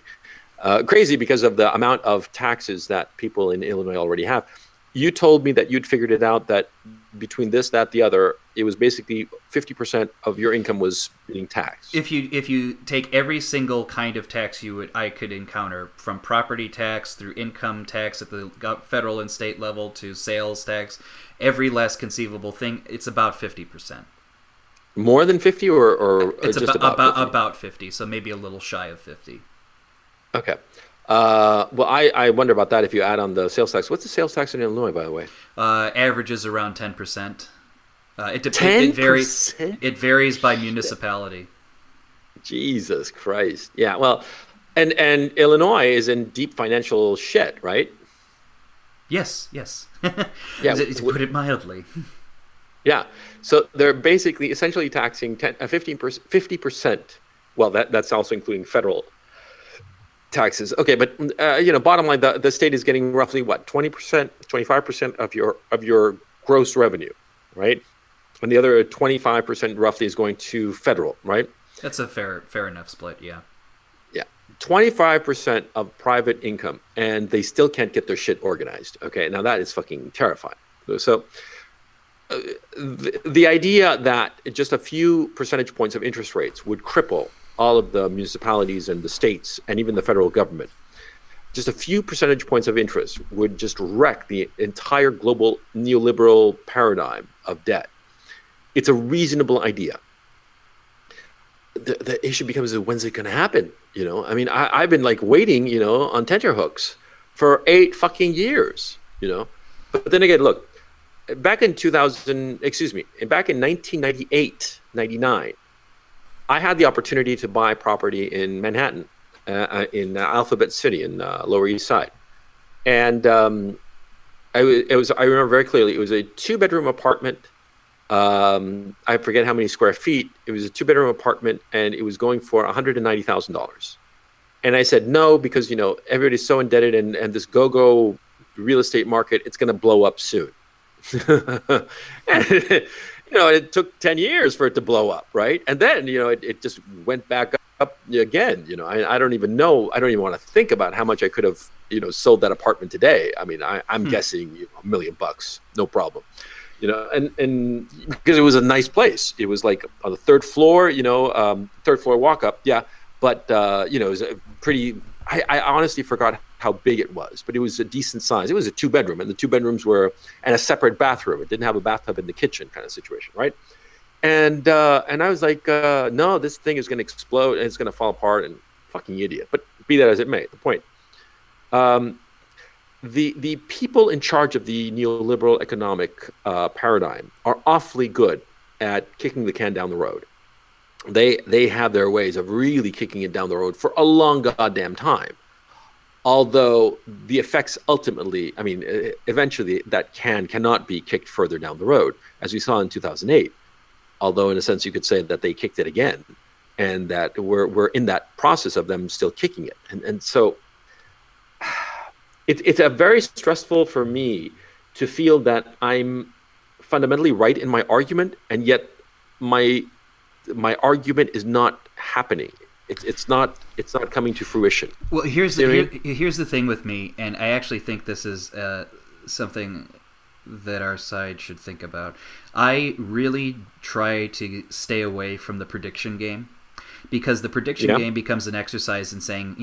Crazy because of the amount of taxes that people in Illinois already have. You told me that you'd figured it out, that between this, that, the other, it was basically 50% of your income was being taxed. If you take every single kind of tax I could encounter, from property tax through income tax at the federal and state level to sales tax, every last conceivable thing, it's about 50%. More than 50 or it's just about 50? About 50, so maybe a little shy of 50. Okay. Well, I wonder about that if you add on the sales tax. What's the sales tax in Illinois, by the way? Averages around 10%. It 10%? It varies by municipality. Jesus Christ. Yeah, well, and Illinois is in deep financial shit, right? Yes. Yeah, to put it mildly. Yeah. So they're basically essentially taxing 50%. Well, that's also including federal taxes. Okay, but bottom line, the state is getting roughly what, 20%, 25% of your gross revenue, right? And the other 25% roughly is going to federal, right? That's a fair enough split, yeah. Yeah, 25% of private income, and they still can't get their shit organized. Okay, now that is fucking terrifying. So the idea that just a few percentage points of interest rates would cripple all of the municipalities and the states and even the federal government, just a few percentage points of interest would just wreck the entire global neoliberal paradigm of debt. It's a reasonable idea. The issue becomes, when's it going to happen? I mean, I've been like waiting, on tenterhooks for 8 fucking years, But then again, look, back in 1998, 99, I had the opportunity to buy property in Manhattan, in Alphabet City in Lower East Side. And I remember very clearly, it was a 2-bedroom apartment. I forget how many square feet. It was a 2-bedroom apartment, and it was going for $190,000. And I said no, because everybody's so indebted, and this go-go real estate market, it's going to blow up soon. And it took 10 years for it to blow up, right? And then it just went back up again. I don't even know. I don't even want to think about how much I could have sold that apartment today. I mean, I'm guessing $1 million, no problem. And because it was a nice place. It was like on the third floor, third floor walk up. Yeah. But, it was a pretty, I honestly forgot how big it was, but it was a decent size. It was a 2-bedroom, and the 2 bedrooms were, and a separate bathroom. It didn't have a bathtub in the kitchen kind of situation. Right. And I was like, no, this thing is going to explode and it's going to fall apart, and fucking idiot. But be that as it may, the point, the people in charge of the neoliberal economic paradigm are awfully good at kicking the can down the road. They have their ways of really kicking it down the road for a long goddamn time. Although the effects ultimately, I mean, eventually that cannot be kicked further down the road, as we saw in 2008. Although in a sense you could say that they kicked it again, and that we're in that process of them still kicking it. And so it's a very stressful for me to feel that I'm fundamentally right in my argument, and yet my argument is not happening. It's not coming to fruition. Well, here's the thing with me, and I actually think this is something that our side should think about. I really try to stay away from the prediction game, because the prediction game becomes an exercise in saying,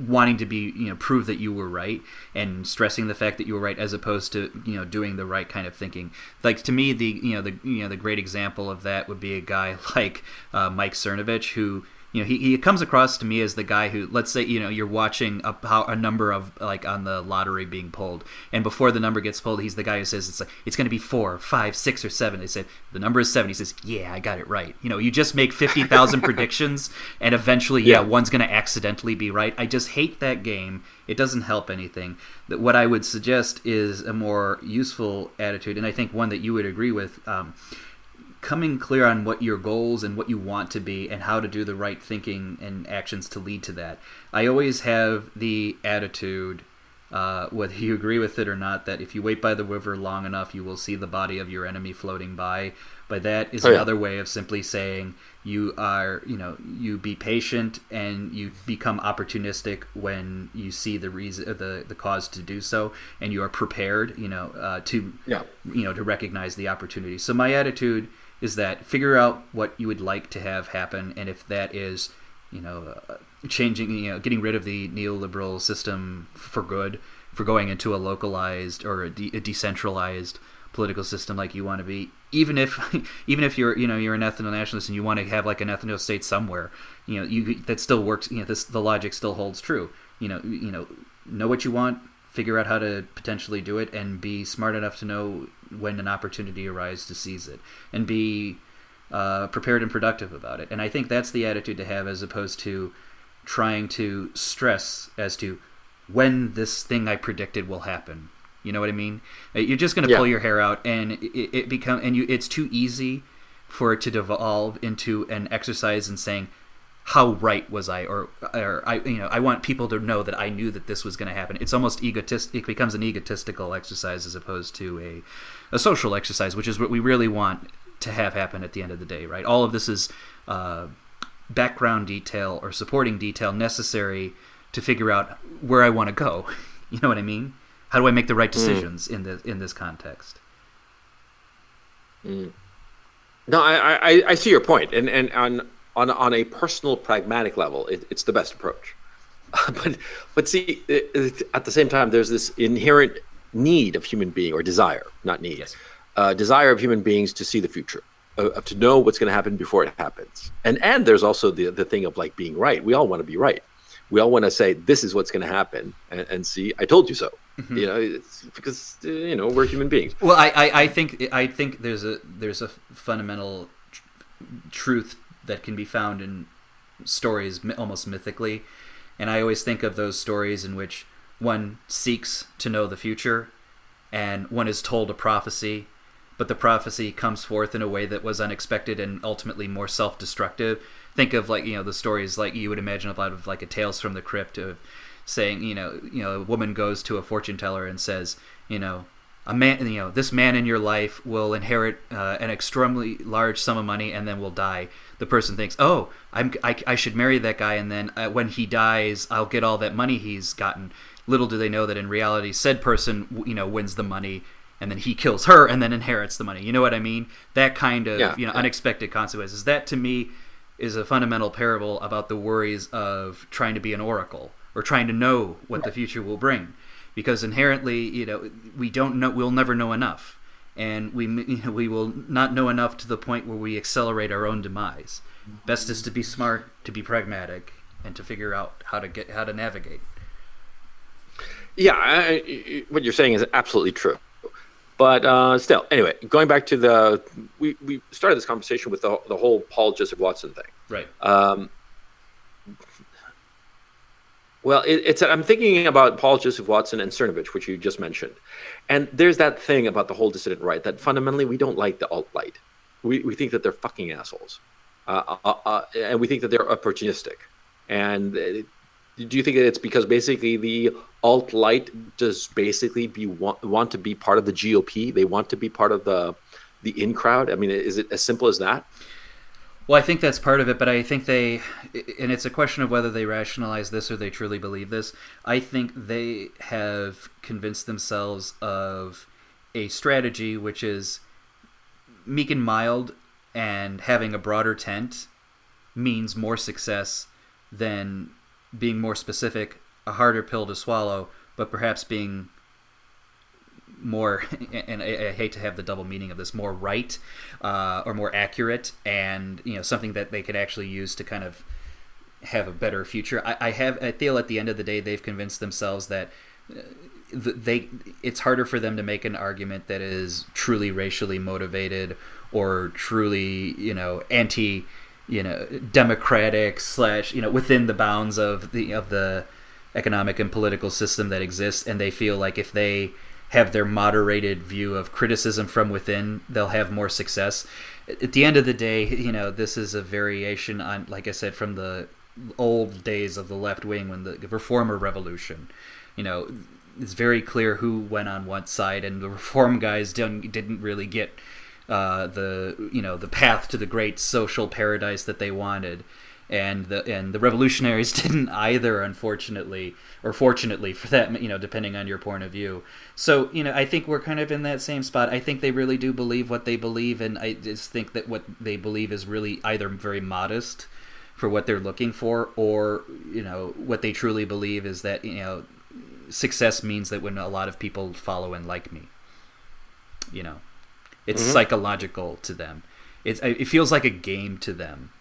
wanting to be, prove that you were right, and stressing the fact that you were right, as opposed to, doing the right kind of thinking. Like, to me, the great example of that would be a guy like Mike Cernovich, who, he comes across to me as the guy who, let's say, you're watching a number of, like, on the lottery being pulled, and before the number gets pulled, he's the guy who says it's going to be 4, 5, 6, or 7. They say the number is 7. He says, yeah, I got it right. You just make 50,000 predictions, and eventually, one's going to accidentally be right. I just hate that game. It doesn't help anything. What I would suggest is a more useful attitude, and I think one that you would agree with. Coming clear on what your goals and what you want to be, and how to do the right thinking and actions to lead to that. I always have the attitude, whether you agree with it or not, that if you wait by the river long enough, you will see the body of your enemy floating by. But that is another way of simply saying you be patient, and you become opportunistic when you see the reason, the cause to do so, and you are prepared, to recognize the opportunity. So my attitude is that figure out what you would like to have happen, and if that is, changing, getting rid of the neoliberal system for good, for going into a localized or a decentralized political system like you want to be, even if you're an ethno-nationalist and you want to have like an ethno-state somewhere, that still works. The logic still holds true. Know what you want, figure out how to potentially do it, and be smart enough to know when an opportunity arises to seize it, and be prepared and productive about it. And I think that's the attitude to have, as opposed to trying to stress as to when this thing I predicted will happen. You know what I mean? You're just going to pull your hair out, and it's too easy for it to devolve into an exercise in saying, how right was I, or I want people to know that I knew that this was going to happen. It's almost egotistic. It becomes an egotistical exercise as opposed to a social exercise, which is what we really want to have happen at the end of the day, right? All of this is background detail or supporting detail necessary to figure out where I want to go. You know what I mean? How do I make the right decisions in this context? No, I see your point, and on a personal pragmatic level, it's the best approach. but but see, at the same time, there's this inherent need of human being, or desire, not need, Yes. desire of human beings to see the future, of to know what's going to happen before it happens. And there's also the thing of like being right. We all want to be right. We all want to say this is what's going to happen, and see, I told you so. You know, it's because we're human beings. Well, I think there's a fundamental truth that can be found in stories almost mythically, and I always think of those stories in which one seeks to know the future, and one is told a prophecy, but the prophecy comes forth in a way that was unexpected and ultimately more self-destructive. Think of the stories like you would imagine a lot of like a Tales from the Crypt of saying, a woman goes to a fortune teller and says, a man, this man in your life will inherit an extremely large sum of money and then will die. The person thinks, oh, I should marry that guy, and then when he dies, I'll get all that money he's gotten. Little do they know that in reality, said person, wins the money, and then he kills her and then inherits the money. You know what I mean? That kind of unexpected consequences. That to me is a fundamental parable about the worries of trying to be an oracle or trying to know what the future will bring, because inherently, we don't know. We'll never know enough, and we will not know enough to the point where we accelerate our own demise. Best is to be smart, to be pragmatic, and to figure out how to navigate. Yeah, what you're saying is absolutely true. But still, anyway, going back to we started this conversation with the whole Paul Joseph Watson thing. Right. Well, I'm thinking about Paul Joseph Watson and Cernovich, which you just mentioned. And there's that thing about the whole dissident right, that fundamentally we don't like the alt-right. We think that they're fucking assholes. And we think that they're opportunistic. And do you think that it's because basically the alt-right does basically want to be part of the GOP? They want to be part of the in crowd? I mean, is it as simple as that? Well, I think that's part of it, but I think and it's a question of whether they rationalize this or they truly believe this. I think they have convinced themselves of a strategy which is meek and mild, and having a broader tent means more success than being more specific, a harder pill to swallow, but perhaps being more, and I hate to have the double meaning of this, more right or more accurate, and something that they could actually use to kind of have a better future. I feel at the end of the day they've convinced themselves that it's harder for them to make an argument that is truly racially motivated or truly anti democratic / within the bounds of the economic and political system that exists, and they feel like if they have their moderated view of criticism from within, they'll have more success. At the end of the day, this is a variation on, like I said, from the old days of the left wing when the reformer revolution. It's very clear who went on what side, and the reform guys didn't really get the path to the great social paradise that they wanted. And the revolutionaries didn't either, unfortunately, or fortunately for that, depending on your point of view. So, I think we're kind of in that same spot. I think they really do believe what they believe, and I just think that what they believe is really either very modest for what they're looking for, or, what they truly believe is that, success means that when a lot of people follow and like me, it's psychological to them. It feels like a game to them,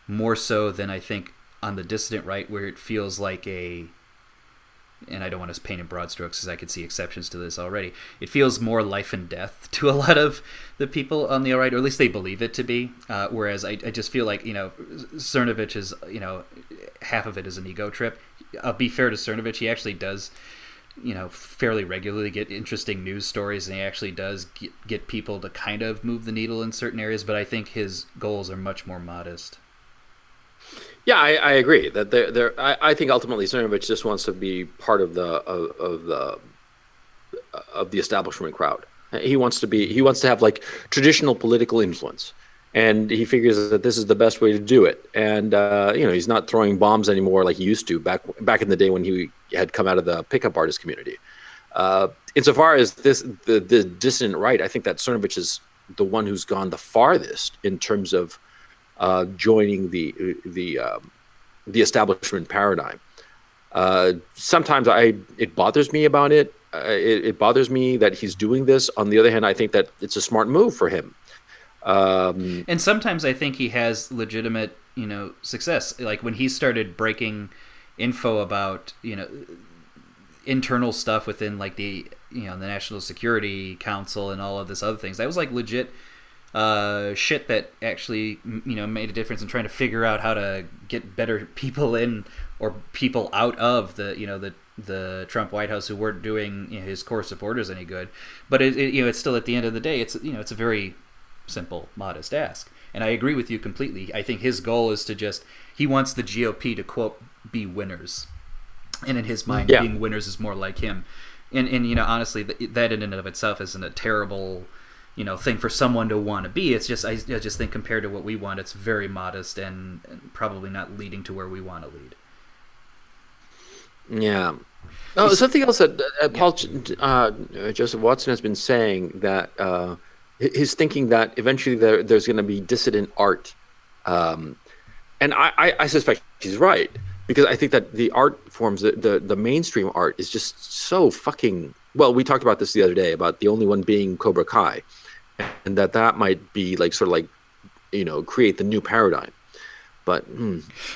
more so than I think on the dissident right, where it feels like and I don't want to paint in broad strokes because I could see exceptions to this already, it feels more life and death to a lot of the people on the right, or at least they believe it to be, whereas I just feel like, Cernovich is, half of it is an ego trip. I'll be fair to Cernovich, he actually does fairly regularly get interesting news stories, and he actually does get people to kind of move the needle in certain areas, but I think his goals are much more modest. Yeah, I agree that I think ultimately Cernovich just wants to be part of the establishment crowd. He wants to have like traditional political influence, and he figures that this is the best way to do it. And he's not throwing bombs anymore like he used to back in the day when he had come out of the pickup artist community. Insofar as the dissident right, I think that Cernovich is the one who's gone the farthest in terms of joining the establishment paradigm. Sometimes it bothers me about it. It bothers me that he's doing this. On the other hand, I think that it's a smart move for him. And sometimes I think he has legitimate, success. Like when he started breaking info about, internal stuff within like the National Security Council and all of this other things. That was like legit shit that actually made a difference in trying to figure out how to get better people in or people out of the Trump White House who weren't doing his core supporters any good. But it's still, at the end of the day, it's a very simple, modest ask. And I agree with you completely. I think his goal is he wants the GOP to, quote, be winners. And in his mind, being winners is more like him. And honestly, that in and of itself isn't a terrible, thing for someone to want to be. It's just, I just think compared to what we want, it's very modest and probably not leading to where we want to lead. Yeah. Oh, something else that Paul Joseph Watson has been saying, that he's thinking that eventually there's going to be dissident art, and I suspect he's right, because I think that the art forms, the mainstream art, is just so fucking well. We talked about this the other day about the only one being Cobra Kai, and that might be like sort of like create the new paradigm. But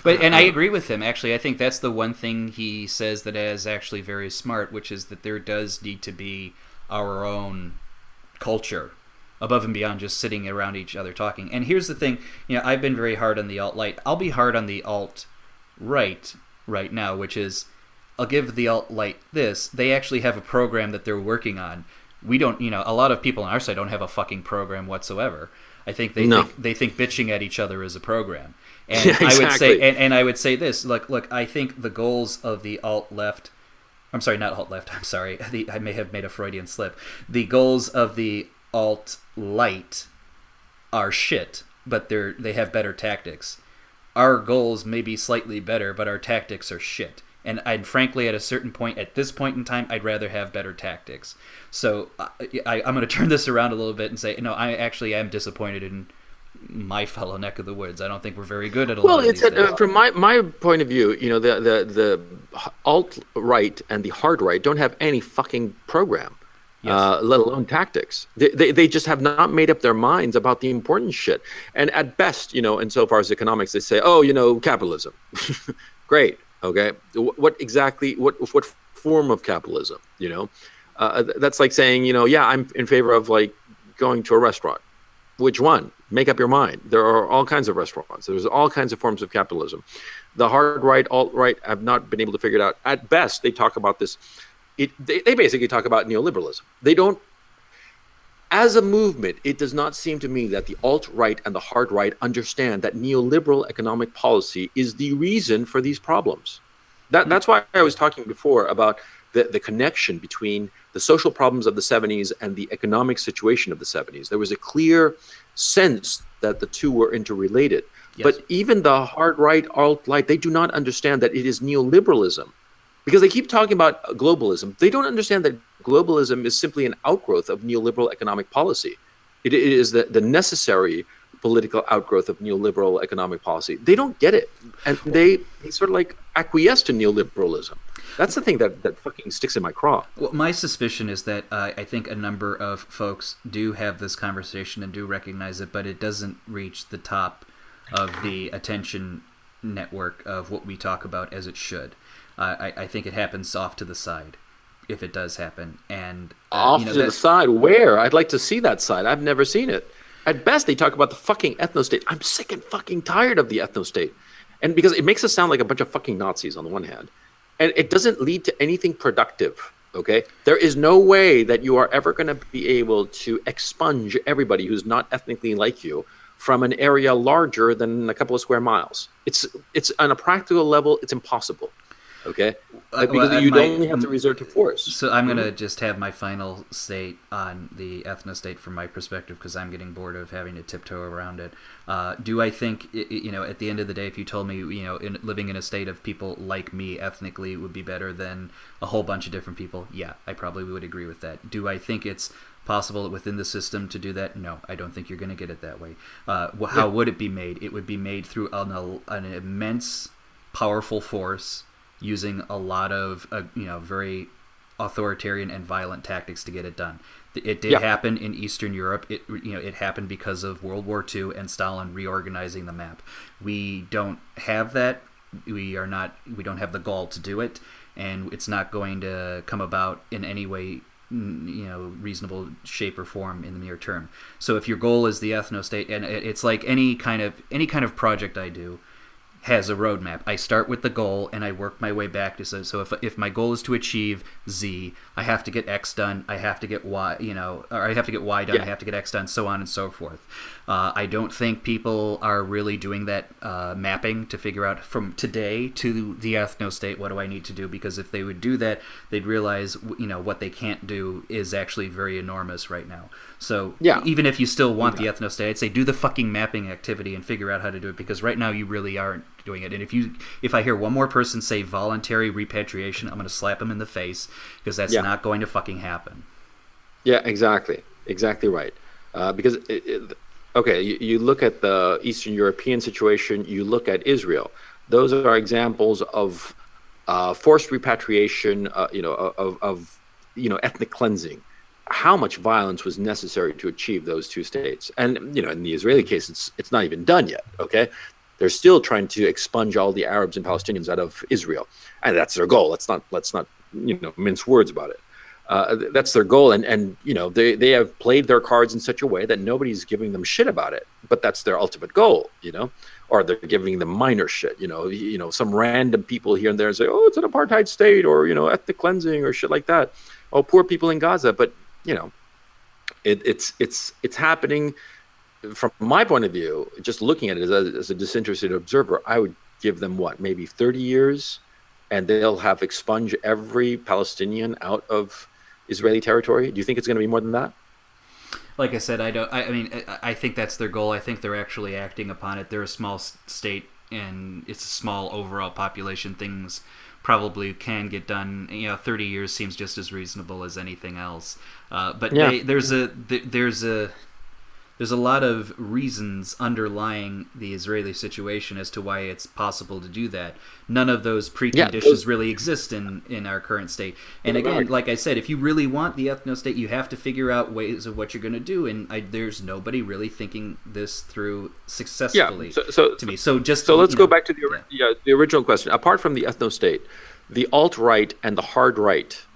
I agree with him. Actually, I think that's the one thing he says that is actually very smart, which is that there does need to be our own culture above and beyond just sitting around each other talking. And here's the thing, I've been very hard on the alt-right. I'll be hard on the alt-right right now, which is, I'll give the alt-right this. They actually have a program that they're working on. We don't, a lot of people on our side don't have a fucking program whatsoever. I think they think bitching at each other is a program. And yeah, exactly. I would say, and I would say this, look, I think the goals of the alt-left, I'm sorry, not alt-left, I'm sorry, I may have made a Freudian slip. The goals of the alt-light are shit, but they have better tactics. Our goals may be slightly better, but our tactics are shit. And I'd frankly, at this point in time, I'd rather have better tactics. So I'm going to turn this around a little bit and say, no, I actually am disappointed in my fellow neck of the woods. I don't think we're very good at a lot of these things. From my point of view, the alt-right and the hard-right don't have any fucking program. Yes. Let alone tactics. They just have not made up their minds about the important shit. And at best, insofar as economics, they say, capitalism. Great. Okay. What form of capitalism? That's like saying, I'm in favor of like going to a restaurant. Which one? Make up your mind. There are all kinds of restaurants. There's all kinds of forms of capitalism. The hard right, alt-right have not been able to figure it out. At best, they talk about this. They basically talk about neoliberalism. They don't, as a movement, it does not seem to me that the alt-right and the hard-right understand that neoliberal economic policy is the reason for these problems. That's why I was talking before about the connection between the social problems of the 70s and the economic situation of the 70s. There was a clear sense that the two were interrelated. Yes. But even the hard-right, alt-right, they do not understand that it is neoliberalism. Because they keep talking about globalism. They don't understand that globalism is simply an outgrowth of neoliberal economic policy. It is the necessary political outgrowth of neoliberal economic policy. They don't get it. And they sort of like acquiesce to neoliberalism. That's the thing that fucking sticks in my craw. Well, my suspicion is that I think a number of folks do have this conversation and do recognize it, but it doesn't reach the top of the attention network of what we talk about as it should. I think it happens off to the side, if it does happen. And off to the side? Where? I'd like to see that side. I've never seen it. At best, they talk about the fucking ethno-state. I'm sick and fucking tired of the ethno-state. And because it makes us sound like a bunch of fucking Nazis on the one hand. And it doesn't lead to anything productive, okay? There is no way that you are ever going to be able to expunge everybody who's not ethnically like you from an area larger than a couple of square miles. It's on a practical level, it's impossible. Okay, because you don't have to resort to force. So I'm going to just have my final state on the ethno-state from my perspective, because I'm getting bored of having to tiptoe around it. Do I think, at the end of the day, if you told me, living in a state of people like me ethnically would be better than a whole bunch of different people, yeah, I probably would agree with that. Do I think it's possible within the system to do that? No, I don't think you're going to get it that way. How would it be made? It would be made through an immense, powerful force using a lot of very authoritarian and violent tactics to get it done. It did happen in Eastern Europe. It happened because of World War II and Stalin reorganizing the map. We don't have that. We don't have the gall to do it, and it's not going to come about in any way, reasonable shape or form in the near term. So if your goal is the ethno-state, and it's like any kind of project I do has a roadmap. I start with the goal and I work my way back to so if my goal is to achieve Z, I have to get X done. I have to get Y, or I have to get Y done. I have to get X done, so on and so forth. I don't think people are really doing that mapping to figure out from today to the ethno-state what do I need to do, because if they would do that, they'd realize what they can't do is actually very enormous right now. So even if you still want the ethno-state, I'd say do the fucking mapping activity and figure out how to do it, because right now you really aren't doing it. And if I hear one more person say voluntary repatriation, I'm going to slap them in the face, because that's not going to fucking happen. Yeah, exactly right. Because you look at the Eastern European situation, you look at Israel. Those are examples of forced repatriation, of ethnic cleansing. How much violence was necessary to achieve those two states? And in the Israeli case, it's not even done yet. Okay, they're still trying to expunge all the Arabs and Palestinians out of Israel, and that's their goal. Let's not mince words about it. That's their goal, and they have played their cards in such a way that nobody's giving them shit about it. But that's their ultimate goal, or they're giving them minor shit. Some random people here and there say, "Oh, it's an apartheid state," or ethnic cleansing or shit like that. Oh, poor people in Gaza, but it's happening. From my point of view, just looking at it as a disinterested observer, I would give them maybe 30 years, and they'll have expunged every Palestinian out of Israeli territory. Do you think it's going to be more than that? Like I said, I think that's their goal. I think they're actually acting upon it. They're a small state, and it's a small overall population. Things probably can get done. 30 years seems just as reasonable as anything else. But there's a lot of reasons underlying the Israeli situation as to why it's possible to do that. None of those preconditions really exist in our current state. And again, like I said, if you really want the ethno-state, you have to figure out ways of what you're going to do. And there's nobody really thinking this through successfully to me. So let's go back to the original question. Apart from the ethno-state, the alt-right and the hard-right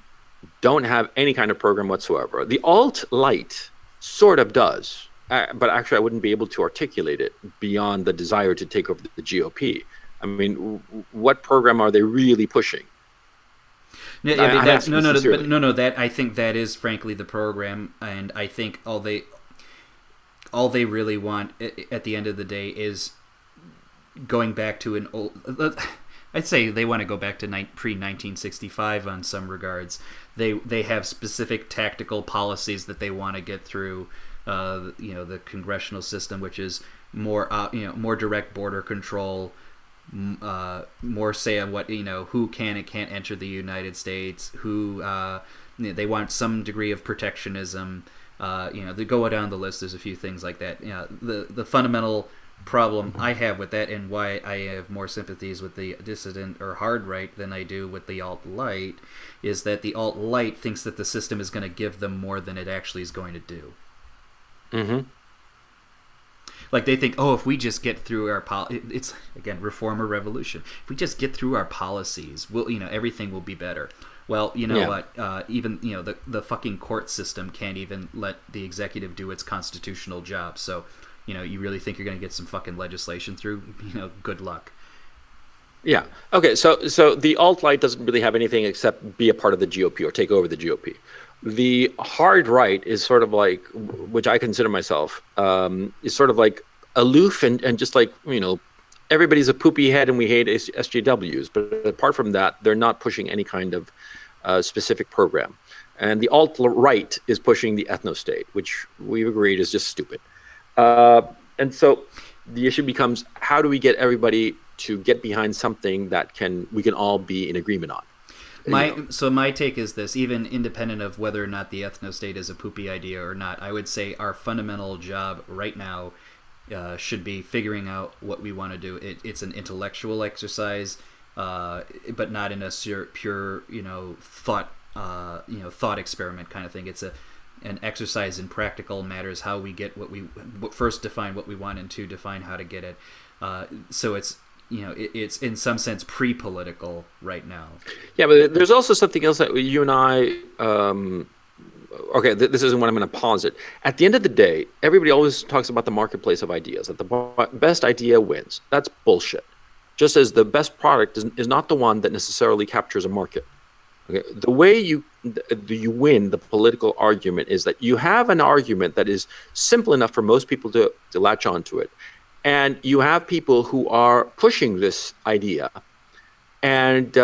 don't have any kind of program whatsoever. The alt-light sort of does. But actually, I wouldn't be able to articulate it beyond the desire to take over the GOP. I mean, what program are they really pushing? That I think that is frankly the program, and I think all they really want at the end of the day is going back to an old. I'd say they want to go back to pre-1965 on some regards. They have specific tactical policies that they want to get through. The congressional system, which is more direct border control, more say on what who can and can't enter the United States, who they want some degree of protectionism. They go down the list. There's a few things like that. The fundamental problem I have with that, and why I have more sympathies with the dissident or hard right than I do with the alt-light, is that the alt-light thinks that the system is going to give them more than it actually is going to do. Mm-hmm. Like they think, if we just get through our it's again reform or revolution. If we just get through our policies, everything will be better. Well, what? Even the fucking court system can't even let the executive do its constitutional job. So, you really think you're going to get some fucking legislation through? Good luck. Yeah. Okay. So the alt-right doesn't really have anything except be a part of the GOP or take over the GOP. The hard right is sort of like, which I consider myself, is sort of like aloof and just like, everybody's a poopy head and we hate SJWs. But apart from that, they're not pushing any kind of specific program. And the alt-right is pushing the ethno-state, which we've agreed is just stupid. And so the issue becomes, how do we get everybody to get behind something that we can all be in agreement on? My take is this: even independent of whether or not the ethno-state is a poopy idea or not, I would say our fundamental job right now should be figuring out what we want to do. It's an intellectual exercise, but not in a pure, thought, thought experiment kind of thing. It's an exercise in practical matters, how we get what we first define what we want, and two, define how to get it. So it's in some sense pre-political right now. Yeah, but there's also something else that you and I. Okay, this isn't what I'm going to posit. At the end of the day, everybody always talks about the marketplace of ideas, that the best idea wins. That's bullshit. Just as the best product is not the one that necessarily captures a market. Okay, the way you win the political argument is that you have an argument that is simple enough for most people to latch onto it, and you have people who are pushing this idea and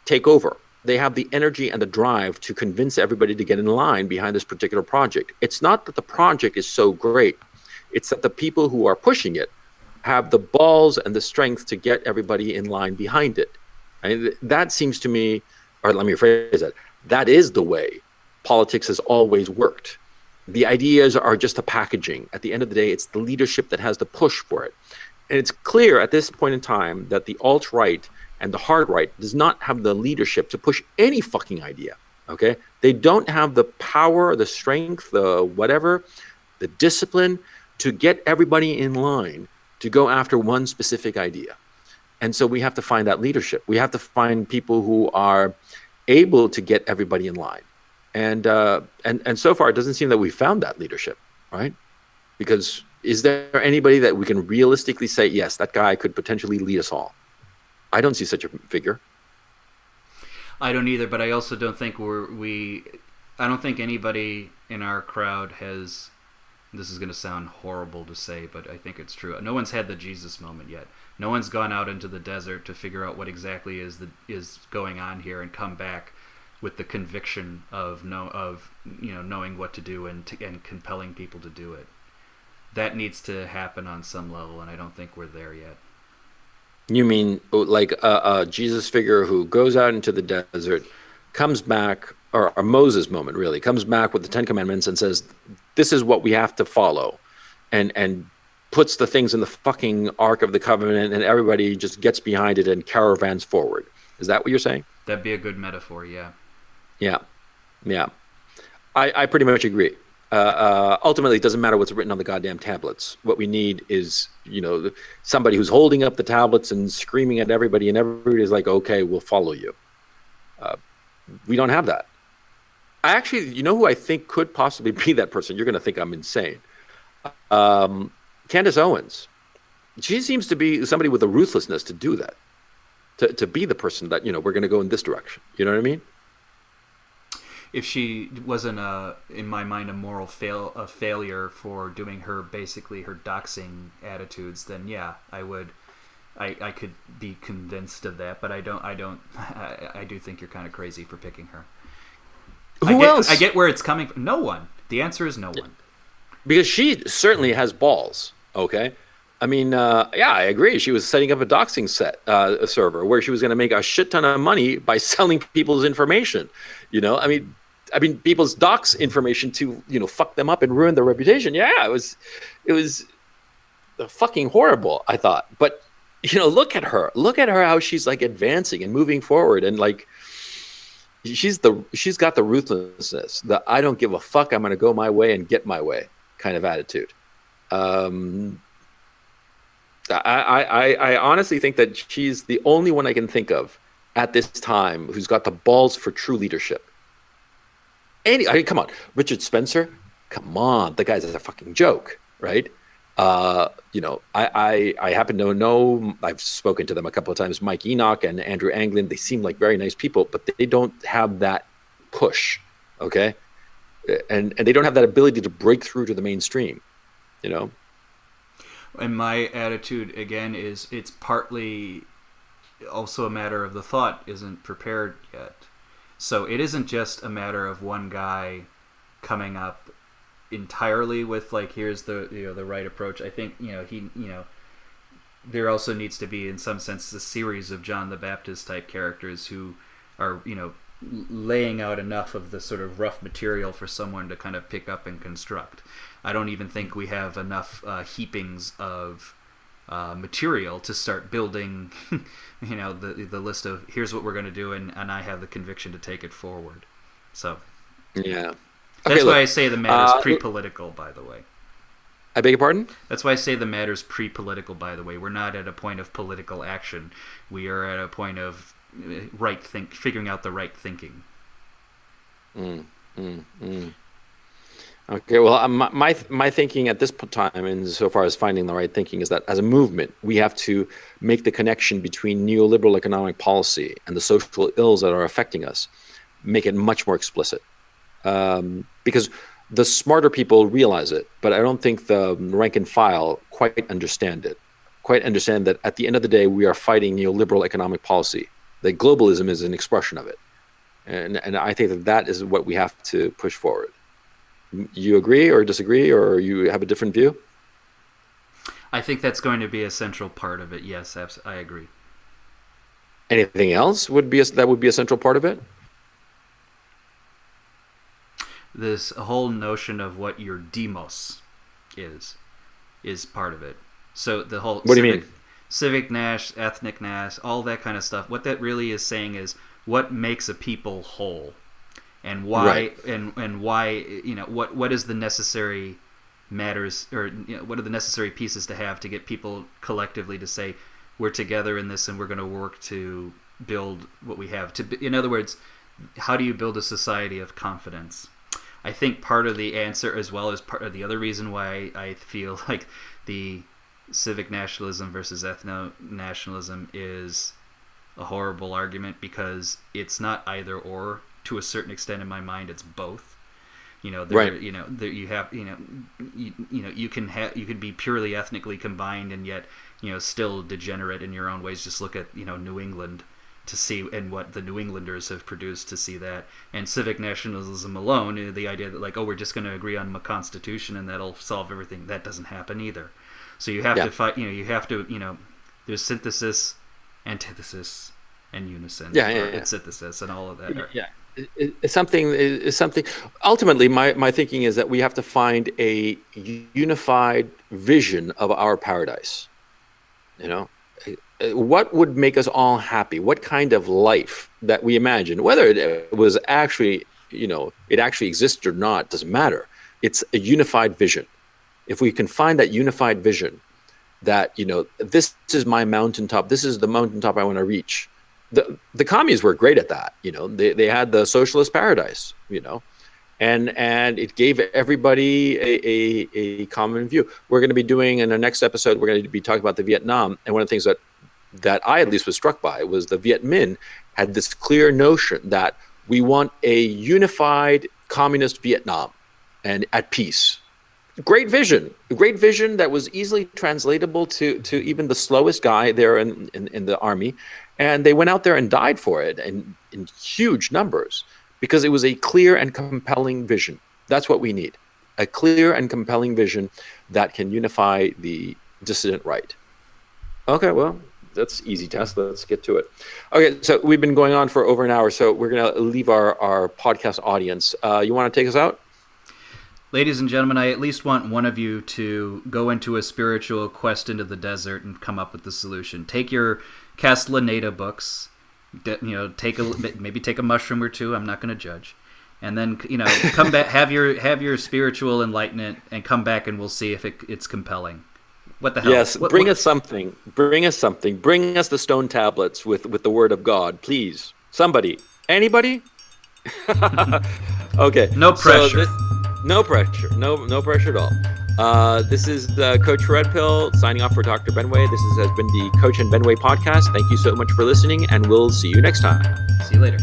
take over. They have the energy and the drive to convince everybody to get in line behind this particular project. It's not that the project is so great, it's that the people who are pushing it have the balls and the strength to get everybody in line behind it. And that seems to me, or let me rephrase that, that is the way politics has always worked. The ideas are just a packaging. At the end of the day, it's the leadership that has the push for it. And it's clear at this point in time that the alt-right and the hard right does not have the leadership to push any fucking idea, okay? They don't have the power, the strength, the whatever, the discipline to get everybody in line to go after one specific idea. And so we have to find that leadership. We have to find people who are able to get everybody in line. And so far, it doesn't seem that we found that leadership, right? Because is there anybody that we can realistically say, yes, that guy could potentially lead us all? I don't see such a figure. I don't either, but I also don't think I don't think anybody in our crowd has. This is going to sound horrible to say, but I think it's true. No one's had the Jesus moment yet. No one's gone out into the desert to figure out what exactly is going on here and come back with the conviction of knowing what to do and compelling people to do it. That needs to happen on some level, and I don't think we're there yet. You mean like a Jesus figure who goes out into the desert, comes back, or a Moses moment really, comes back with the Ten Commandments and says, this is what we have to follow, and puts the things in the fucking Ark of the Covenant, and everybody just gets behind it and caravans forward. Is that what you're saying? That'd be a good metaphor, yeah. Yeah. I pretty much agree. Ultimately, it doesn't matter what's written on the goddamn tablets. What we need is, somebody who's holding up the tablets and screaming at everybody, and everybody's like, okay, we'll follow you. We don't have that. I actually, who I think could possibly be that person? You're going to think I'm insane. Candace Owens. She seems to be somebody with a ruthlessness to do that. To be the person that, we're going to go in this direction. You know what I mean? If she wasn't, in my mind, a moral failure for doing her doxing attitudes, then yeah, I could be convinced of that. But I do think you're kind of crazy for picking her. Who else? I get where it's coming from. No one. The answer is no one. Because she certainly has balls. Okay. I mean, yeah, I agree. She was setting up a doxing a server where she was going to make a shit ton of money by selling people's information. I mean, people's dox information to fuck them up and ruin their reputation. Yeah, it was fucking horrible. I thought, but look at her how she's like advancing and moving forward, and like she's got the ruthlessness, the I don't give a fuck, I'm going to go my way and get my way kind of attitude. I honestly think that she's the only one I can think of at this time who's got the balls for true leadership. Come on, Richard Spencer, come on, the guy's a fucking joke, right? I happen to know, I've spoken to them a couple of times, Mike Enoch and Andrew Anglin. They seem like very nice people, but they don't have that push, okay? And they don't have that ability to break through to the mainstream, And my attitude, again, is it's partly also a matter of the thought isn't prepared yet. So it isn't just a matter of one guy coming up entirely with like, here's the the right approach. I think there also needs to be, in some sense, a series of John the Baptist type characters who are laying out enough of the sort of rough material for someone to kind of pick up and construct. I don't even think we have enough heapings of material to start building, the list of here's what we're going to do, and I have the conviction to take it forward. So, yeah, that's why I say the matter's pre-political. By the way, I beg your pardon? That's why I say the matter's pre-political. By the way, we're not at a point of political action. We are at a point of figuring out the right thinking. Okay, well, my thinking at this time, insofar as finding the right thinking, is that as a movement, we have to make the connection between neoliberal economic policy and the social ills that are affecting us, make it much more explicit. Because the smarter people realize it, but I don't think the rank and file quite understand it. Quite understand that at the end of the day, we are fighting neoliberal economic policy. That globalism is an expression of it. And I think that is what we have to push forward. You agree or disagree, or you have a different view? I think that's going to be a central part of it. Yes, I agree. Anything else would be a central part of it? This whole notion of what your demos is part of it. So the whole what do you mean? Civic Nash, ethnic Nash, all that kind of stuff. What that really is saying is what makes a people whole. And why, right. and why, what is the necessary matters, or what are the necessary pieces to have to get people collectively to say we're together in this and we're going to work to build what we have. In other words, how do you build a society of confidence? I think part of the answer, as well as part of the other reason why I feel like the civic nationalism versus ethno-nationalism is a horrible argument, because it's not either or. To a certain extent, in my mind, it's both. Right. You have, you could be purely ethnically combined and yet, still degenerate in your own ways. Just look at, New England to see, and what the New Englanders have produced to see that. And civic nationalism alone, the idea that we're just going to agree on a constitution and that'll solve everything, that doesn't happen either. So you have to fight. You have to. There's synthesis, antithesis, and unison. And synthesis and all of that. Yeah. It's something. Ultimately, my thinking is that we have to find a unified vision of our paradise. What would make us all happy? What kind of life that we imagine, whether it was actually, it actually exists or not, doesn't matter. It's a unified vision. If we can find that unified vision, that this is my mountaintop. This is the mountaintop I want to reach. The communists were great at that. They had the socialist paradise. And it gave everybody a common view. We're going to be doing in our next episode. We're going to be talking about the Vietnam, and one of the things that I at least was struck by was the Viet Minh had this clear notion that we want a unified communist Vietnam and at peace. Great vision that was easily translatable to even the slowest guy there in the army. And they went out there and died for it in huge numbers, because it was a clear and compelling vision. That's what we need. A clear and compelling vision that can unify the dissident right. Okay, well, that's easy test. Let's get to it. Okay, so we've been going on for over an hour, so we're going to leave our podcast audience. You want to take us out? Ladies and gentlemen, I at least want one of you to go into a spiritual quest into the desert and come up with the solution. Take your Castellaneta books, take a mushroom or two. I'm not going to judge, and then come back, have your spiritual enlightenment, and come back, and we'll see if it's compelling. What the hell? Yes, bring us something. Bring us something. Bring us the stone tablets with the word of God, please. Somebody, anybody? Okay. No pressure. No pressure. No pressure at all. This is Coach Red Pill signing off for Dr. Benway. This has been the Coach and Benway podcast. Thank you so much for listening, and we'll see you next time. See you later.